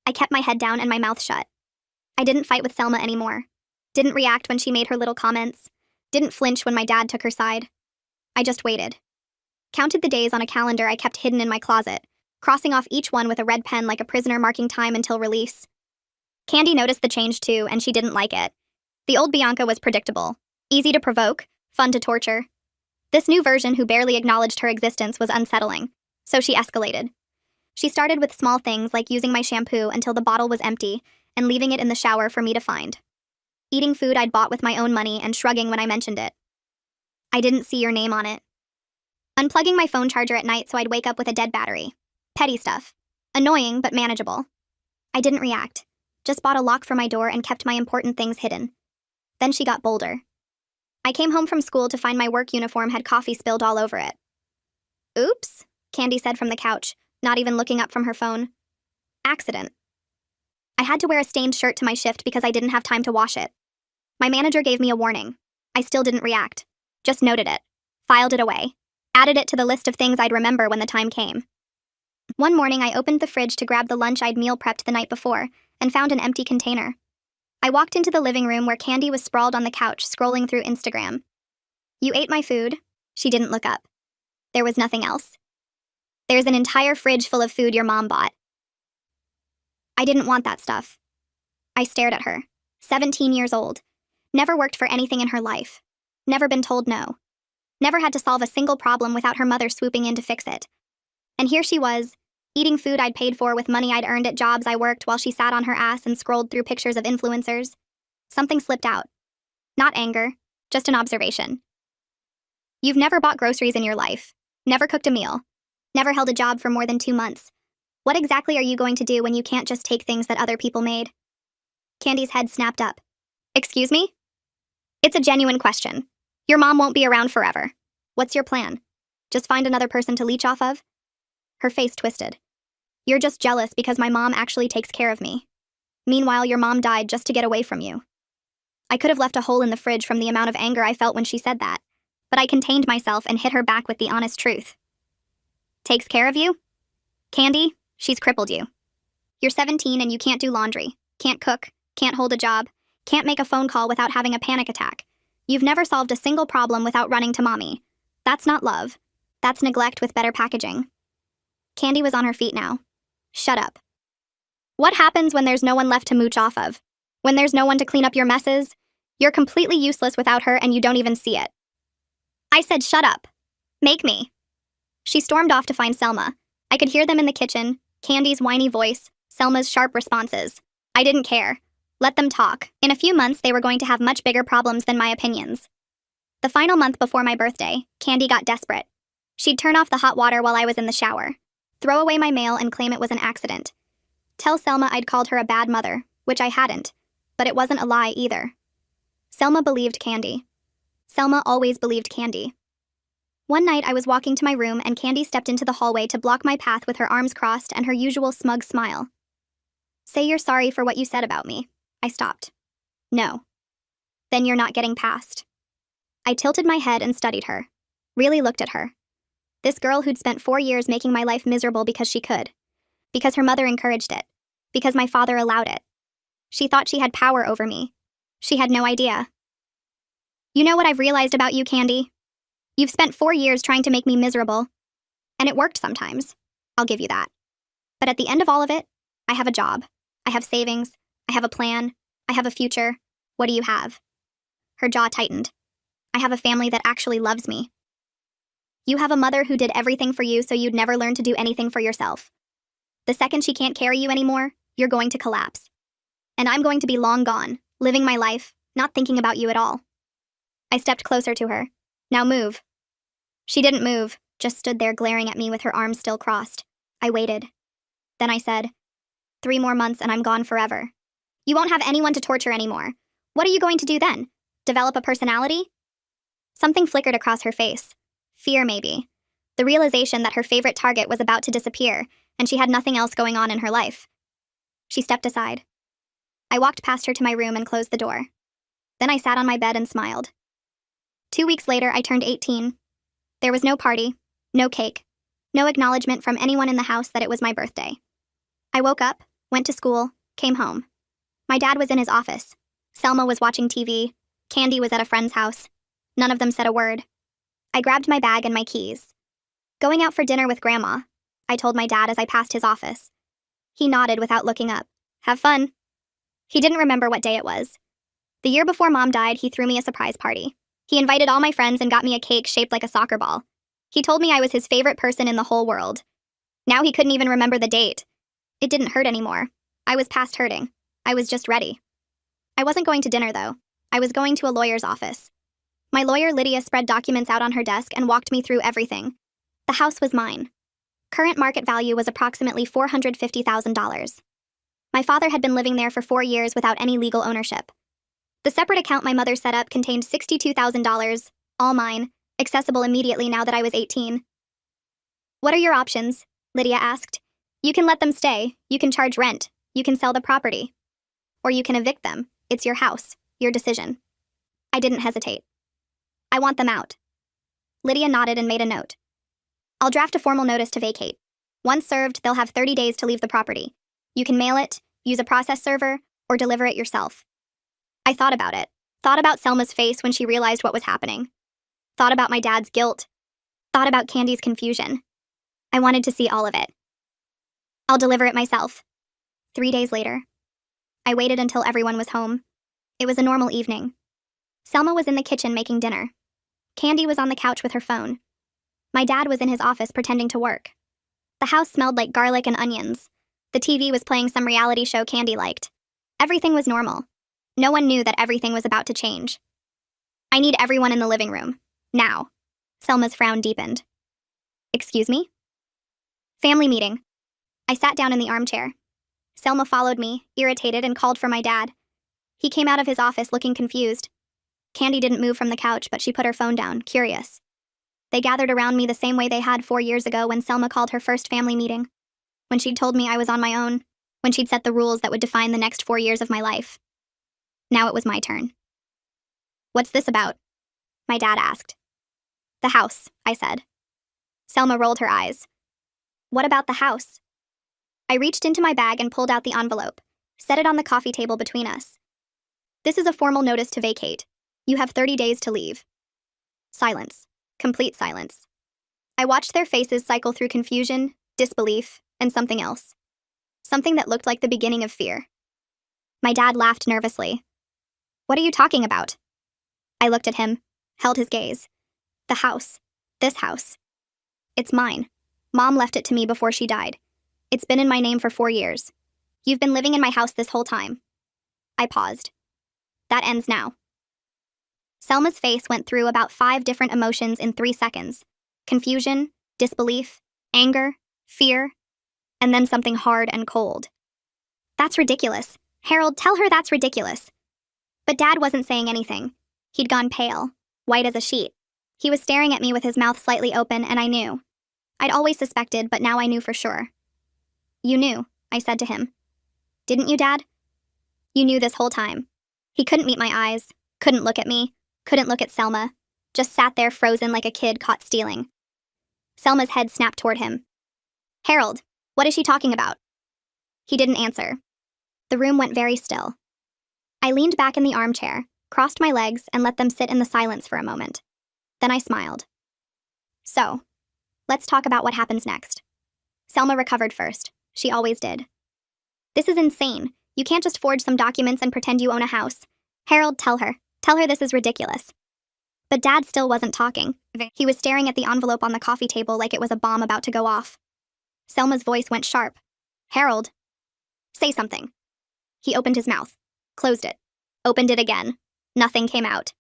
I kept my head down and my mouth shut. I didn't fight with Selma anymore. Didn't react when she made her little comments. Didn't flinch when my dad took her side. I just waited. Counted the days on a calendar I kept hidden in my closet, crossing off each one with a red pen like a prisoner marking time until release. Candy noticed the change too, and she didn't like it. The old Bianca was predictable. Easy to provoke, fun to torture. This new version who barely acknowledged her existence was unsettling, so she escalated. She started with small things like using my shampoo until the bottle was empty and leaving it in the shower for me to find. Eating food I'd bought with my own money and shrugging when I mentioned it. I didn't see your name on it. Unplugging my phone charger at night so I'd wake up with a dead battery. Petty stuff. Annoying, but manageable. I didn't react. Just bought a lock for my door and kept my important things hidden. Then she got bolder. I came home from school to find my work uniform had coffee spilled all over it. Oops, Candy said from the couch, not even looking up from her phone. Accident. I had to wear a stained shirt to my shift because I didn't have time to wash it. My manager gave me a warning. I still didn't react. Just noted it. Filed it away. Added it to the list of things I'd remember when the time came. One morning I opened the fridge to grab the lunch I'd meal prepped the night before and found an empty container. I walked into the living room where Candy was sprawled on the couch scrolling through Instagram. You ate my food? She didn't look up. There was nothing else. There's an entire fridge full of food your mom bought. I didn't want that stuff. I stared at her. 17 years old. Never worked for anything in her life. Never been told no. Never had to solve a single problem without her mother swooping in to fix it. And here she was, eating food I'd paid for with money I'd earned at jobs I worked while she sat on her ass and scrolled through pictures of influencers. Something slipped out. Not anger, just an observation. You've never bought groceries in your life. Never cooked a meal. Never held a job for more than 2 months. What exactly are you going to do when you can't just take things that other people made? Candy's head snapped up. Excuse me? It's a genuine question. Your mom won't be around forever. What's your plan? Just find another person to leech off of? Her face twisted. You're just jealous because my mom actually takes care of me. Meanwhile, your mom died just to get away from you. I could have left a hole in the fridge from the amount of anger I felt when she said that, but I contained myself and hit her back with the honest truth. Takes care of you? Candy, she's crippled you. You're 17 and you can't do laundry, can't cook, can't hold a job, can't make a phone call without having a panic attack. You've never solved a single problem without running to mommy. That's not love. That's neglect with better packaging. Candy was on her feet now. Shut up. What happens when there's no one left to mooch off of? When there's no one to clean up your messes? You're completely useless without her and you don't even see it. I said shut up. Make me. She stormed off to find Selma. I could hear them in the kitchen, Candy's whiny voice, Selma's sharp responses. I didn't care. Let them talk. In a few months, they were going to have much bigger problems than my opinions. The final month before my birthday, Candy got desperate. She'd turn off the hot water while I was in the shower, throw away my mail and claim it was an accident. Tell Selma I'd called her a bad mother, which I hadn't, but it wasn't a lie either. Selma believed Candy. Selma always believed Candy. One night I was walking to my room and Candy stepped into the hallway to block my path with her arms crossed and her usual smug smile. Say you're sorry for what you said about me. I stopped. No. Then you're not getting past. I tilted my head and studied her. Really looked at her. This girl who'd spent 4 years making my life miserable because she could. Because her mother encouraged it. Because my father allowed it. She thought she had power over me. She had no idea. You know what I've realized about you, Candy? You've spent 4 years trying to make me miserable. And it worked sometimes. I'll give you that. But at the end of all of it, I have a job. I have savings. I have a plan. I have a future. What do you have? Her jaw tightened. I have a family that actually loves me. You have a mother who did everything for you so you'd never learn to do anything for yourself. The second she can't carry you anymore, you're going to collapse. And I'm going to be long gone, living my life, not thinking about you at all. I stepped closer to her. Now move. She didn't move, just stood there glaring at me with her arms still crossed. I waited. Then I said, 3 more months and I'm gone forever. You won't have anyone to torture anymore. What are you going to do then? Develop a personality? Something flickered across her face. Fear, maybe. The realization that her favorite target was about to disappear, and she had nothing else going on in her life. She stepped aside. I walked past her to my room and closed the door. Then I sat on my bed and smiled. 2 weeks later, I turned 18. There was no party, no cake, no acknowledgement from anyone in the house that it was my birthday. I woke up, went to school, came home. My dad was in his office. Selma was watching TV. Candy was at a friend's house. None of them said a word. I grabbed my bag and my keys. Going out for dinner with Grandma, I told my dad as I passed his office. He nodded without looking up. Have fun. He didn't remember what day it was. The year before Mom died, he threw me a surprise party. He invited all my friends and got me a cake shaped like a soccer ball. He told me I was his favorite person in the whole world. Now he couldn't even remember the date. It didn't hurt anymore. I was past hurting. I was just ready. I wasn't going to dinner, though. I was going to a lawyer's office. My lawyer, Lydia, spread documents out on her desk and walked me through everything. The house was mine. Current market value was approximately $450,000. My father had been living there for 4 years without any legal ownership. The separate account my mother set up contained $62,000, all mine, accessible immediately now that I was 18. What are your options? Lydia asked. You can let them stay, you can charge rent, you can sell the property. Or you can evict them. It's your house, your decision. I didn't hesitate. I want them out. Lydia nodded and made a note. I'll draft a formal notice to vacate. Once served, they'll have 30 days to leave the property. You can mail it, use a process server, or deliver it yourself. I thought about it. Thought about Selma's face when she realized what was happening. Thought about my dad's guilt. Thought about Candy's confusion. I wanted to see all of it. I'll deliver it myself. 3 days later. I waited until everyone was home. It was a normal evening. Selma was in the kitchen making dinner. Candy was on the couch with her phone. My dad was in his office pretending to work. The house smelled like garlic and onions. The TV was playing some reality show Candy liked. Everything was normal. No one knew that everything was about to change. I need everyone in the living room. Now. Selma's frown deepened. Excuse me? Family meeting. I sat down in the armchair. Selma followed me, irritated, and called for my dad. He came out of his office looking confused. Candy didn't move from the couch, but she put her phone down, curious. They gathered around me the same way they had 4 years ago when Selma called her first family meeting. When she'd told me I was on my own. When she'd set the rules that would define the next 4 years of my life. Now it was my turn. "What's this about?" my dad asked. "The house," I said. Selma rolled her eyes. "What about the house?" I reached into my bag and pulled out the envelope, set it on the coffee table between us. "This is a formal notice to vacate. You have 30 days to leave." Silence. Complete silence. I watched their faces cycle through confusion, disbelief, and something else. Something that looked like the beginning of fear. My dad laughed nervously. "What are you talking about?" I looked at him, held his gaze. "The house. This house. It's mine. Mom left it to me before she died. It's been in my name for 4 years. You've been living in my house this whole time." I paused. "That ends now." Selma's face went through about 5 different emotions in 3 seconds. Confusion, disbelief, anger, fear, and then something hard and cold. "That's ridiculous. Harold, tell her that's ridiculous." But Dad wasn't saying anything. He'd gone pale, white as a sheet. He was staring at me with his mouth slightly open, and I knew. I'd always suspected, but now I knew for sure. "You knew," I said to him. "Didn't you, Dad?" "You knew this whole time." He couldn't meet my eyes, couldn't look at me, couldn't look at Selma, just sat there frozen like a kid caught stealing. Selma's head snapped toward him. "Harold, what is she talking about?" He didn't answer. The room went very still. I leaned back in the armchair, crossed my legs, and let them sit in the silence for a moment. Then I smiled. "So, let's talk about what happens next." Selma recovered first. She always did. "This is insane. You can't just forge some documents and pretend you own a house. Harold, tell her. Tell her this is ridiculous." But Dad still wasn't talking. He was staring at the envelope on the coffee table like it was a bomb about to go off. Selma's voice went sharp. "Harold, say something." He opened his mouth, closed it, opened it again. Nothing came out.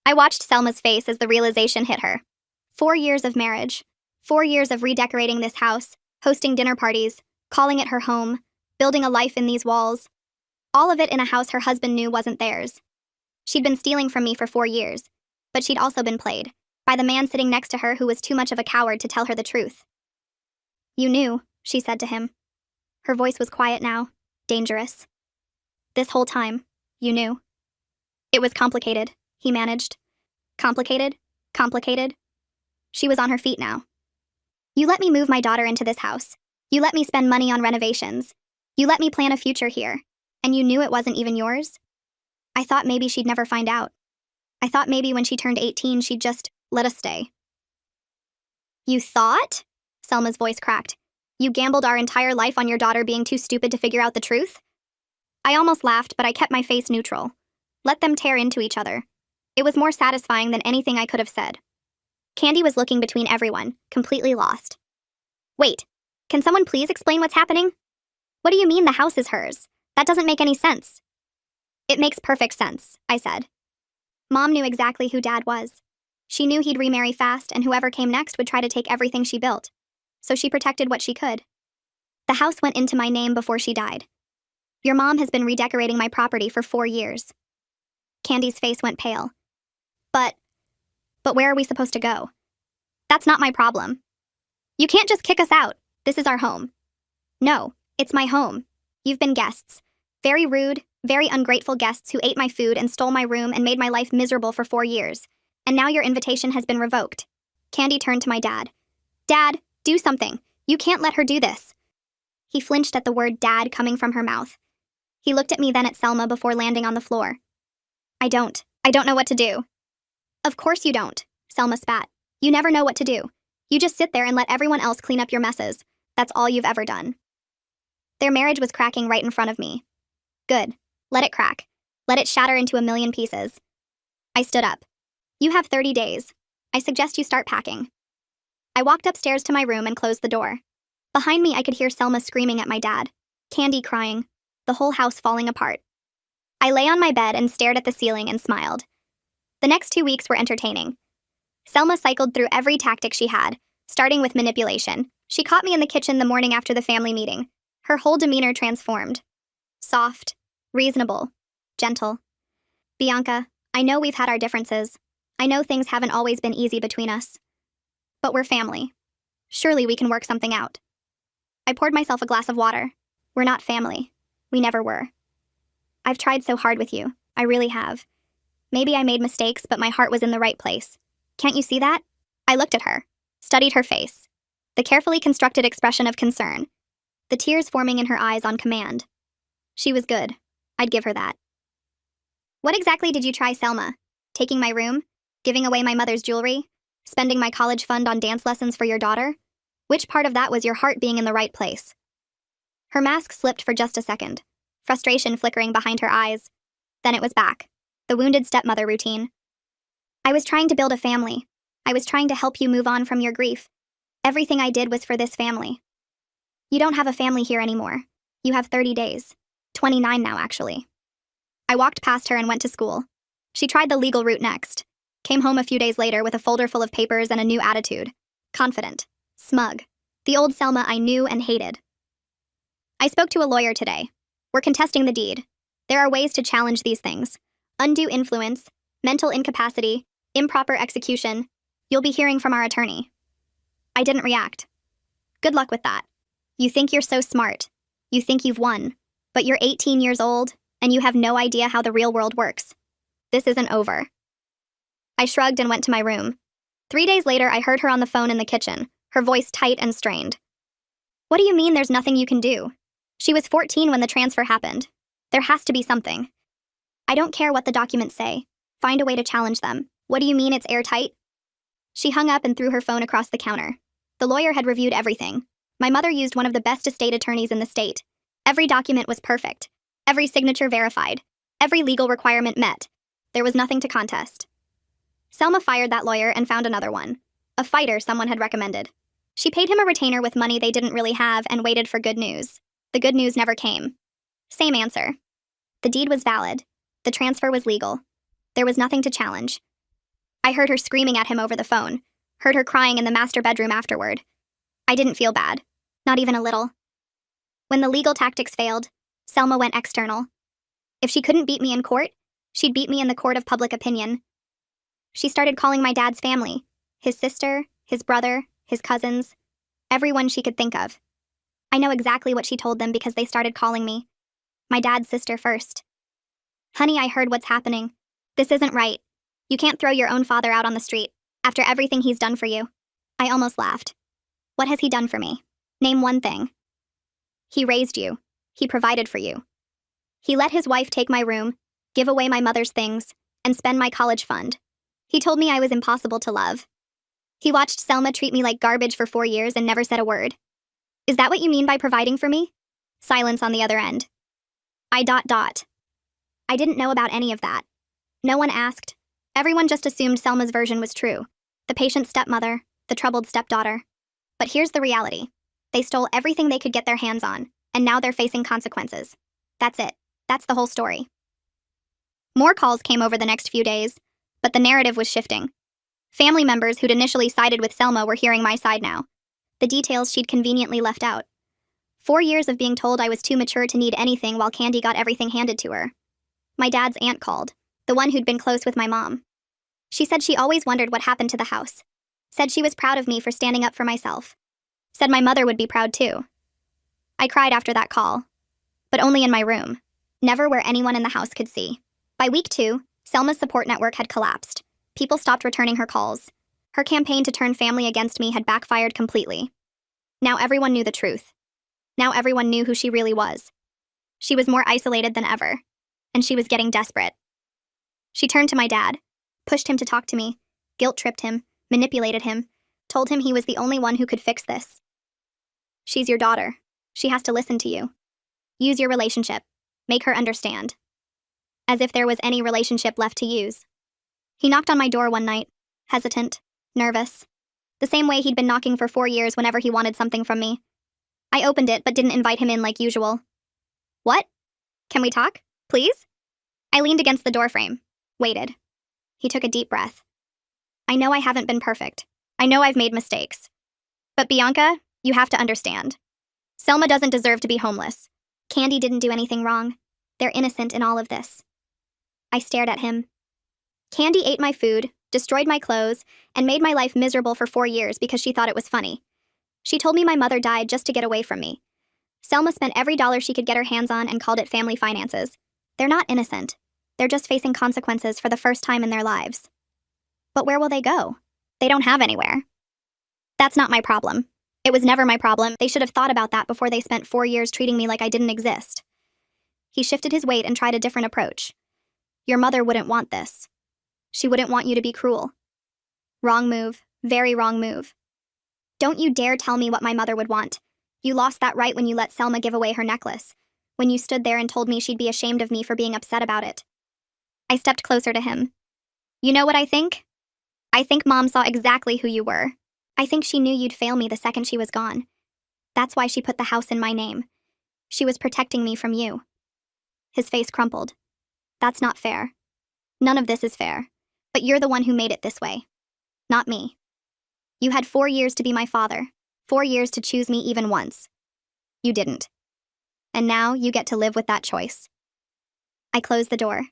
I watched Selma's face as the realization hit her. 4 years of marriage, 4 years of redecorating this house, hosting dinner parties, calling it her home, building a life in these walls. All of it in a house her husband knew wasn't theirs. She'd been stealing from me for 4 years, but she'd also been played by the man sitting next to her who was too much of a coward to tell her the truth. "You knew," she said to him. Her voice was quiet now, dangerous. "This whole time, you knew." "It was complicated," he managed. "Complicated? Complicated?" She was on her feet now. "You let me move my daughter into this house. You let me spend money on renovations. You let me plan a future here. And you knew it wasn't even yours?" I thought maybe she'd never find out. I thought maybe when she turned 18, she'd just let us stay. "You thought?" Selma's voice cracked. "You gambled our entire life on your daughter being too stupid to figure out the truth?" I almost laughed, but I kept my face neutral. Let them tear into each other. It was more satisfying than anything I could have said. Candy was looking between everyone, completely lost. "Wait, can someone please explain what's happening? What do you mean the house is hers? That doesn't make any sense." "It makes perfect sense," I said. Mom knew exactly who Dad was. She knew he'd remarry fast, and whoever came next would try to take everything she built. So she protected what she could. The house went into my name before she died. Your mom has been redecorating my property for 4 years. Candy's face went pale. But where are we supposed to go? That's not my problem. You can't just kick us out. This is our home. No, it's my home. You've been guests. Very rude, very ungrateful guests who ate my food and stole my room and made my life miserable for 4 years. And now your invitation has been revoked. Candy turned to my dad. "Dad, do something. You can't let her do this." He flinched at the word dad coming from her mouth. He looked at me, then at Selma before landing on the floor. I don't know what to do." "Of course you don't," Selma spat. "You never know what to do. You just sit there and let everyone else clean up your messes. That's all you've ever done." Their marriage was cracking right in front of me. Good. Let it crack. Let it shatter into a million pieces. I stood up. "You have 30 days. I suggest you start packing." I walked upstairs to my room and closed the door. Behind me, I could hear Selma screaming at my dad, Candy crying, the whole house falling apart. I lay on my bed and stared at the ceiling and smiled. The next 2 weeks were entertaining. Selma cycled through every tactic she had, starting with manipulation. She caught me in the kitchen the morning after the family meeting. Her whole demeanor transformed. Soft, reasonable, gentle. "Bianca, I know we've had our differences. I know things haven't always been easy between us. But we're family. Surely we can work something out. I poured myself a glass of water. We're not family. We never were. I've tried so hard with you. I really have. Maybe I made mistakes, but my heart was in the right place. Can't you see that? I looked at her, studied her face. The carefully constructed expression of concern. The tears forming in her eyes on command. She was good. I'd give her that. What exactly did you try, Selma? Taking my room? Giving away my mother's jewelry? Spending my college fund on dance lessons for your daughter? Which part of that was your heart being in the right place? Her mask slipped for just a second, frustration flickering behind her eyes. Then it was back. The wounded stepmother routine. I was trying to build a family. I was trying to help you move on from your grief. Everything I did was for this family. You don't have a family here anymore. You have 30 days. 29 now, actually. I walked past her and went to school. She tried the legal route next. Came home a few days later with a folder full of papers and a new attitude. Confident. Smug. The old Selma I knew and hated. I spoke to a lawyer today. We're contesting the deed. There are ways to challenge these things. Undue influence, mental incapacity, improper execution. You'll be hearing from our attorney. I didn't react. Good luck with that. You think you're so smart. You think you've won. But you're 18 years old, and you have no idea how the real world works. This isn't over. I shrugged and went to my room. 3 days later, I heard her on the phone in the kitchen, her voice tight and strained. What do you mean there's nothing you can do? She was 14 when the transfer happened. There has to be something. I don't care what the documents say. Find a way to challenge them. What do you mean it's airtight? She hung up and threw her phone across the counter. The lawyer had reviewed everything. My mother used one of the best estate attorneys in the state. Every document was perfect. Every signature verified. Every legal requirement met. There was nothing to contest. Selma fired that lawyer and found another one. A fighter someone had recommended. She paid him a retainer with money they didn't really have and waited for good news. The good news never came. Same answer. The deed was valid. The transfer was legal. There was nothing to challenge. I heard her screaming at him over the phone. Heard her crying in the master bedroom afterward. I didn't feel bad. Not even a little. When the legal tactics failed, Selma went external. If she couldn't beat me in court, she'd beat me in the court of public opinion. She started calling my dad's family, his sister, his brother, his cousins, everyone she could think of. I know exactly what she told them because they started calling me. My dad's sister first. Honey, I heard what's happening. This isn't right. You can't throw your own father out on the street, after everything he's done for you. I almost laughed. What has he done for me? Name one thing. He raised you. He provided for you. He let his wife take my room, give away my mother's things, and spend my college fund. He told me I was impossible to love. He watched Selma treat me like garbage for 4 years and never said a word. Is that what you mean by providing for me? Silence on the other end. I. I didn't know about any of that. No one asked. Everyone just assumed Selma's version was true. The patient stepmother, the troubled stepdaughter. But here's the reality. They stole everything they could get their hands on, and now they're facing consequences. That's it. That's the whole story. More calls came over the next few days, but the narrative was shifting. Family members who'd initially sided with Selma were hearing my side now. The details she'd conveniently left out. 4 years of being told I was too mature to need anything while Candy got everything handed to her. My dad's aunt called, the one who'd been close with my mom. She said she always wondered what happened to the house. Said she was proud of me for standing up for myself. Said my mother would be proud too. I cried after that call, but only in my room, never where anyone in the house could see. By week 2, Selma's support network had collapsed. People stopped returning her calls. Her campaign to turn family against me had backfired completely. Now everyone knew the truth. Now everyone knew who she really was. She was more isolated than ever, and she was getting desperate. She turned to my dad, pushed him to talk to me, guilt-tripped him, manipulated him, told him he was the only one who could fix this. She's your daughter. She has to listen to you. Use your relationship. Make her understand. As if there was any relationship left to use. He knocked on my door one night, hesitant, nervous. The same way he'd been knocking for 4 years whenever he wanted something from me. I opened it but didn't invite him in like usual. What? Can we talk, please? I leaned against the doorframe, waited. He took a deep breath. I know I haven't been perfect. I know I've made mistakes. But Bianca, you have to understand. Selma doesn't deserve to be homeless. Candy didn't do anything wrong. They're innocent in all of this. I stared at him. Candy ate my food, destroyed my clothes, and made my life miserable for 4 years because she thought it was funny. She told me my mother died just to get away from me. Selma spent every dollar she could get her hands on and called it family finances. They're not innocent. They're just facing consequences for the first time in their lives. But where will they go? They don't have anywhere. That's not my problem. It was never my problem. They should have thought about that before they spent 4 years treating me like I didn't exist. He shifted his weight and tried a different approach. Your mother wouldn't want this. She wouldn't want you to be cruel. Wrong move. Very wrong move. Don't you dare tell me what my mother would want. You lost that right when you let Selma give away her necklace, when you stood there and told me she'd be ashamed of me for being upset about it. I stepped closer to him. You know what I think? I think Mom saw exactly who you were. I think she knew you'd fail me the second she was gone. That's why she put the house in my name. She was protecting me from you. His face crumpled. That's not fair. None of this is fair. But you're the one who made it this way. Not me. You had 4 years to be my father. 4 years to choose me even once. You didn't. And now you get to live with that choice. I closed the door.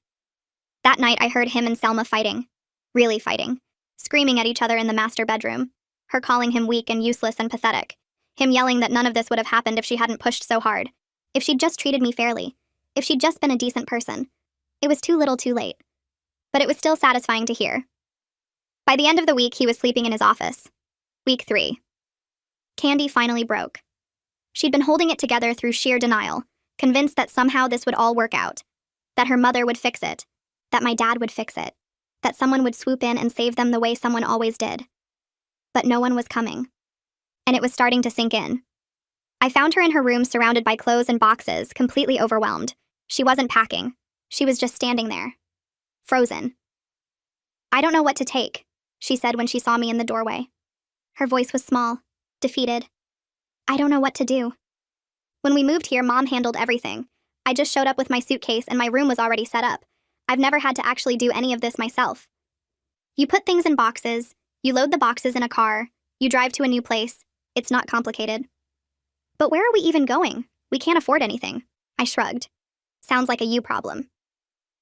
That night I heard him and Selma fighting. Really fighting. Screaming at each other in the master bedroom. Her calling him weak and useless and pathetic. Him yelling that none of this would have happened if she hadn't pushed so hard. If she'd just treated me fairly. If she'd just been a decent person. It was too little too late. But it was still satisfying to hear. By the end of the week, he was sleeping in his office. Week 3. Candy finally broke. She'd been holding it together through sheer denial, convinced that somehow this would all work out. That her mother would fix it. That my dad would fix it. That someone would swoop in and save them the way someone always did. But no one was coming. And it was starting to sink in. I found her in her room surrounded by clothes and boxes, completely overwhelmed. She wasn't packing. She was just standing there. Frozen. I don't know what to take, she said when she saw me in the doorway. Her voice was small, defeated. I don't know what to do. When we moved here, Mom handled everything. I just showed up with my suitcase and my room was already set up. I've never had to actually do any of this myself. You put things in boxes, you load the boxes in a car, you drive to a new place. It's not complicated. But where are we even going? We can't afford anything. I shrugged. Sounds like a you problem.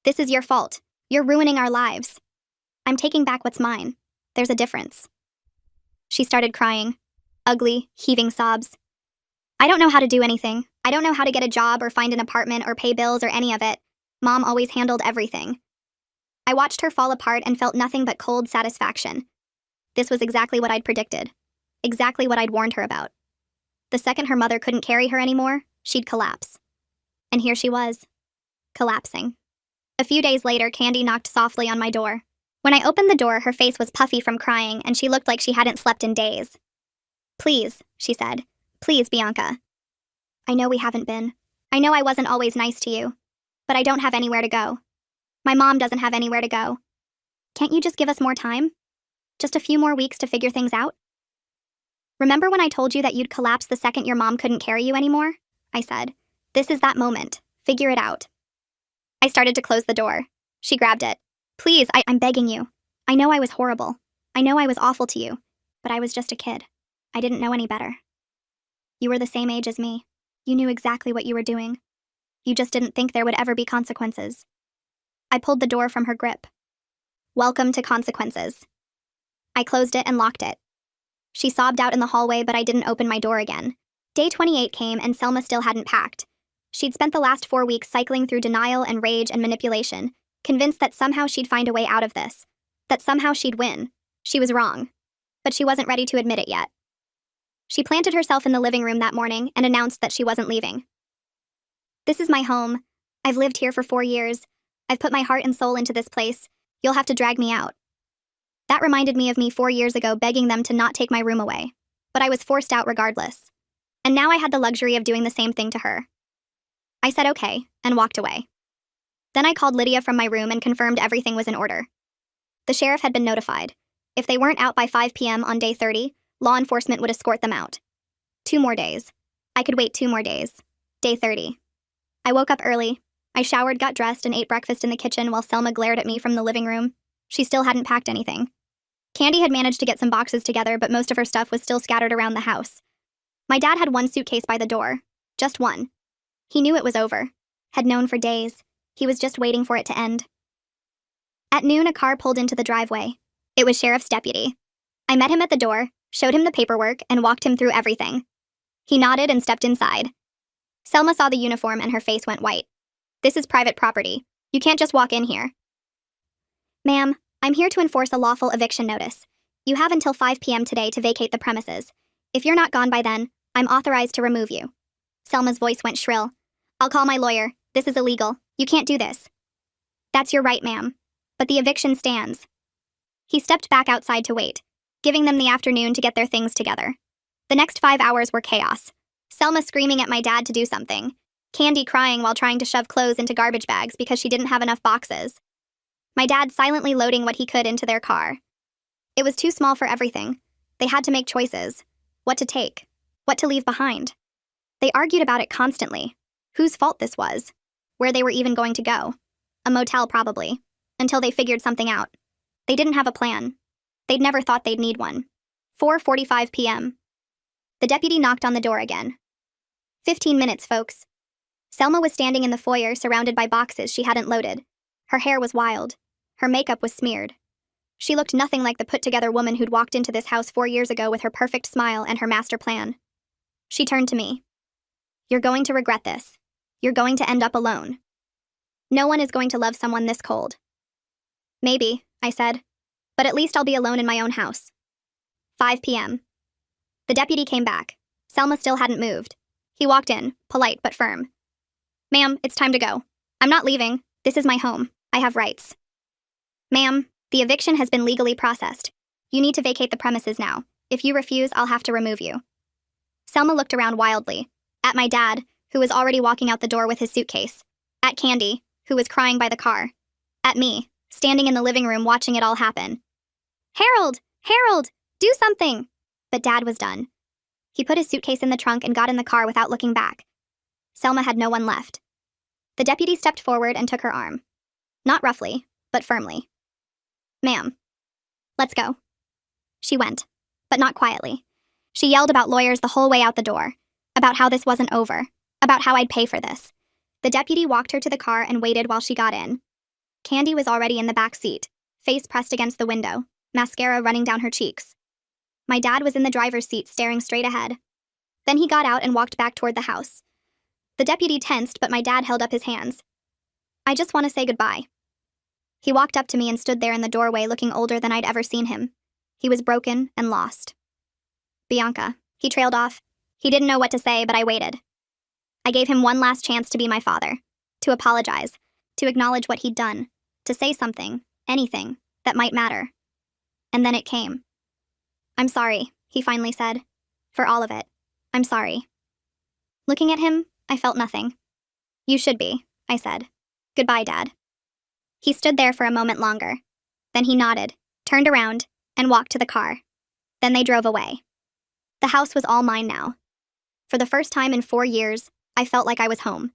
This is your fault. You're ruining our lives. I'm taking back what's mine. There's a difference. She started crying. Ugly, heaving sobs. I don't know how to do anything. I don't know how to get a job or find an apartment or pay bills or any of it. Mom always handled everything. I watched her fall apart and felt nothing but cold satisfaction. This was exactly what I'd predicted. Exactly what I'd warned her about. The second her mother couldn't carry her anymore, she'd collapse. And here she was. Collapsing. A few days later, Candy knocked softly on my door. When I opened the door, her face was puffy from crying, and she looked like she hadn't slept in days. Please, she said. Please, Bianca. I know we haven't been. I know I wasn't always nice to you. But I don't have anywhere to go. My mom doesn't have anywhere to go. Can't you just give us more time? Just a few more weeks to figure things out? Remember when I told you that you'd collapse the second your mom couldn't carry you anymore? I said. This is that moment. Figure it out. I started to close the door. She grabbed it. Please, I'm begging you. I know I was horrible. I know I was awful to you. But I was just a kid. I didn't know any better. You were the same age as me. You knew exactly what you were doing. You just didn't think there would ever be consequences. I pulled the door from her grip. Welcome to consequences. I closed it and locked it. She sobbed out in the hallway, but I didn't open my door again. Day 28 came and Selma still hadn't packed. She'd spent the last 4 weeks cycling through denial and rage and manipulation, convinced that somehow she'd find a way out of this, that somehow she'd win. She was wrong. But she wasn't ready to admit it yet. She planted herself in the living room that morning and announced that she wasn't leaving. This is my home. I've lived here for 4 years. I've put my heart and soul into this place. You'll have to drag me out. That reminded me of me 4 years ago begging them to not take my room away. But I was forced out regardless. And now I had the luxury of doing the same thing to her. I said okay, and walked away. Then I called Lydia from my room and confirmed everything was in order. The sheriff had been notified. If they weren't out by 5 p.m. on day 30, law enforcement would escort them out. 2 more days. I could wait 2 more days. Day 30. I woke up early. I showered, got dressed, and ate breakfast in the kitchen while Selma glared at me from the living room. She still hadn't packed anything. Candy had managed to get some boxes together, but most of her stuff was still scattered around the house. My dad had 1 suitcase by the door. Just 1. He knew it was over. Had known for days. He was just waiting for it to end. At noon, a car pulled into the driveway. It was Sheriff's deputy. I met him at the door, showed him the paperwork, and walked him through everything. He nodded and stepped inside. Selma saw the uniform and her face went white. This is private property. You can't just walk in here. Ma'am, I'm here to enforce a lawful eviction notice. You have until 5 p.m. today to vacate the premises. If you're not gone by then, I'm authorized to remove you. Selma's voice went shrill. I'll call my lawyer. This is illegal. You can't do this. That's your right, ma'am. But the eviction stands. He stepped back outside to wait, giving them the afternoon to get their things together. The next 5 hours were chaos. Selma screaming at my dad to do something. Candy crying while trying to shove clothes into garbage bags because she didn't have enough boxes. My dad silently loading what he could into their car. It was too small for everything. They had to make choices. What to take. What to leave behind. They argued about it constantly. Whose fault this was. Where they were even going to go. A motel, probably. Until they figured something out. They didn't have a plan. They'd never thought they'd need one. 4:45 p.m. The deputy knocked on the door again. 15 minutes, folks. Selma was standing in the foyer surrounded by boxes she hadn't loaded. Her hair was wild. Her makeup was smeared. She looked nothing like the put-together woman who'd walked into this house 4 years ago with her perfect smile and her master plan. She turned to me. You're going to regret this. You're going to end up alone. No one is going to love someone this cold. Maybe, I said. But at least I'll be alone in my own house. 5 p.m. The deputy came back. Selma still hadn't moved. He walked in, polite but firm. Ma'am, it's time to go. I'm not leaving. This is my home. I have rights. Ma'am, the eviction has been legally processed. You need to vacate the premises now. If you refuse, I'll have to remove you. Selma looked around wildly. At my dad, who was already walking out the door with his suitcase. At Candy, who was crying by the car. At me, standing in the living room watching it all happen. Harold! Harold! Do something! But Dad was done. He put his suitcase in the trunk and got in the car without looking back. Selma had no one left. The deputy stepped forward and took her arm. Not roughly, but firmly. Ma'am. Let's go. She went, but not quietly. She yelled about lawyers the whole way out the door. About how this wasn't over. About how I'd pay for this. The deputy walked her to the car and waited while she got in. Candy was already in the back seat, face pressed against the window, mascara running down her cheeks. My dad was in the driver's seat staring straight ahead. Then he got out and walked back toward the house. The deputy tensed, but my dad held up his hands. I just want to say goodbye. He walked up to me and stood there in the doorway looking older than I'd ever seen him. He was broken and lost. Bianca. He trailed off. He didn't know what to say, but I waited. I gave him one last chance to be my father, to apologize, to acknowledge what he'd done, to say something, anything, that might matter. And then it came. I'm sorry, he finally said. For all of it. I'm sorry. Looking at him, I felt nothing. You should be, I said. Goodbye, Dad. He stood there for a moment longer. Then he nodded, turned around, and walked to the car. Then they drove away. The house was all mine now. For the first time in 4 years, I felt like I was home.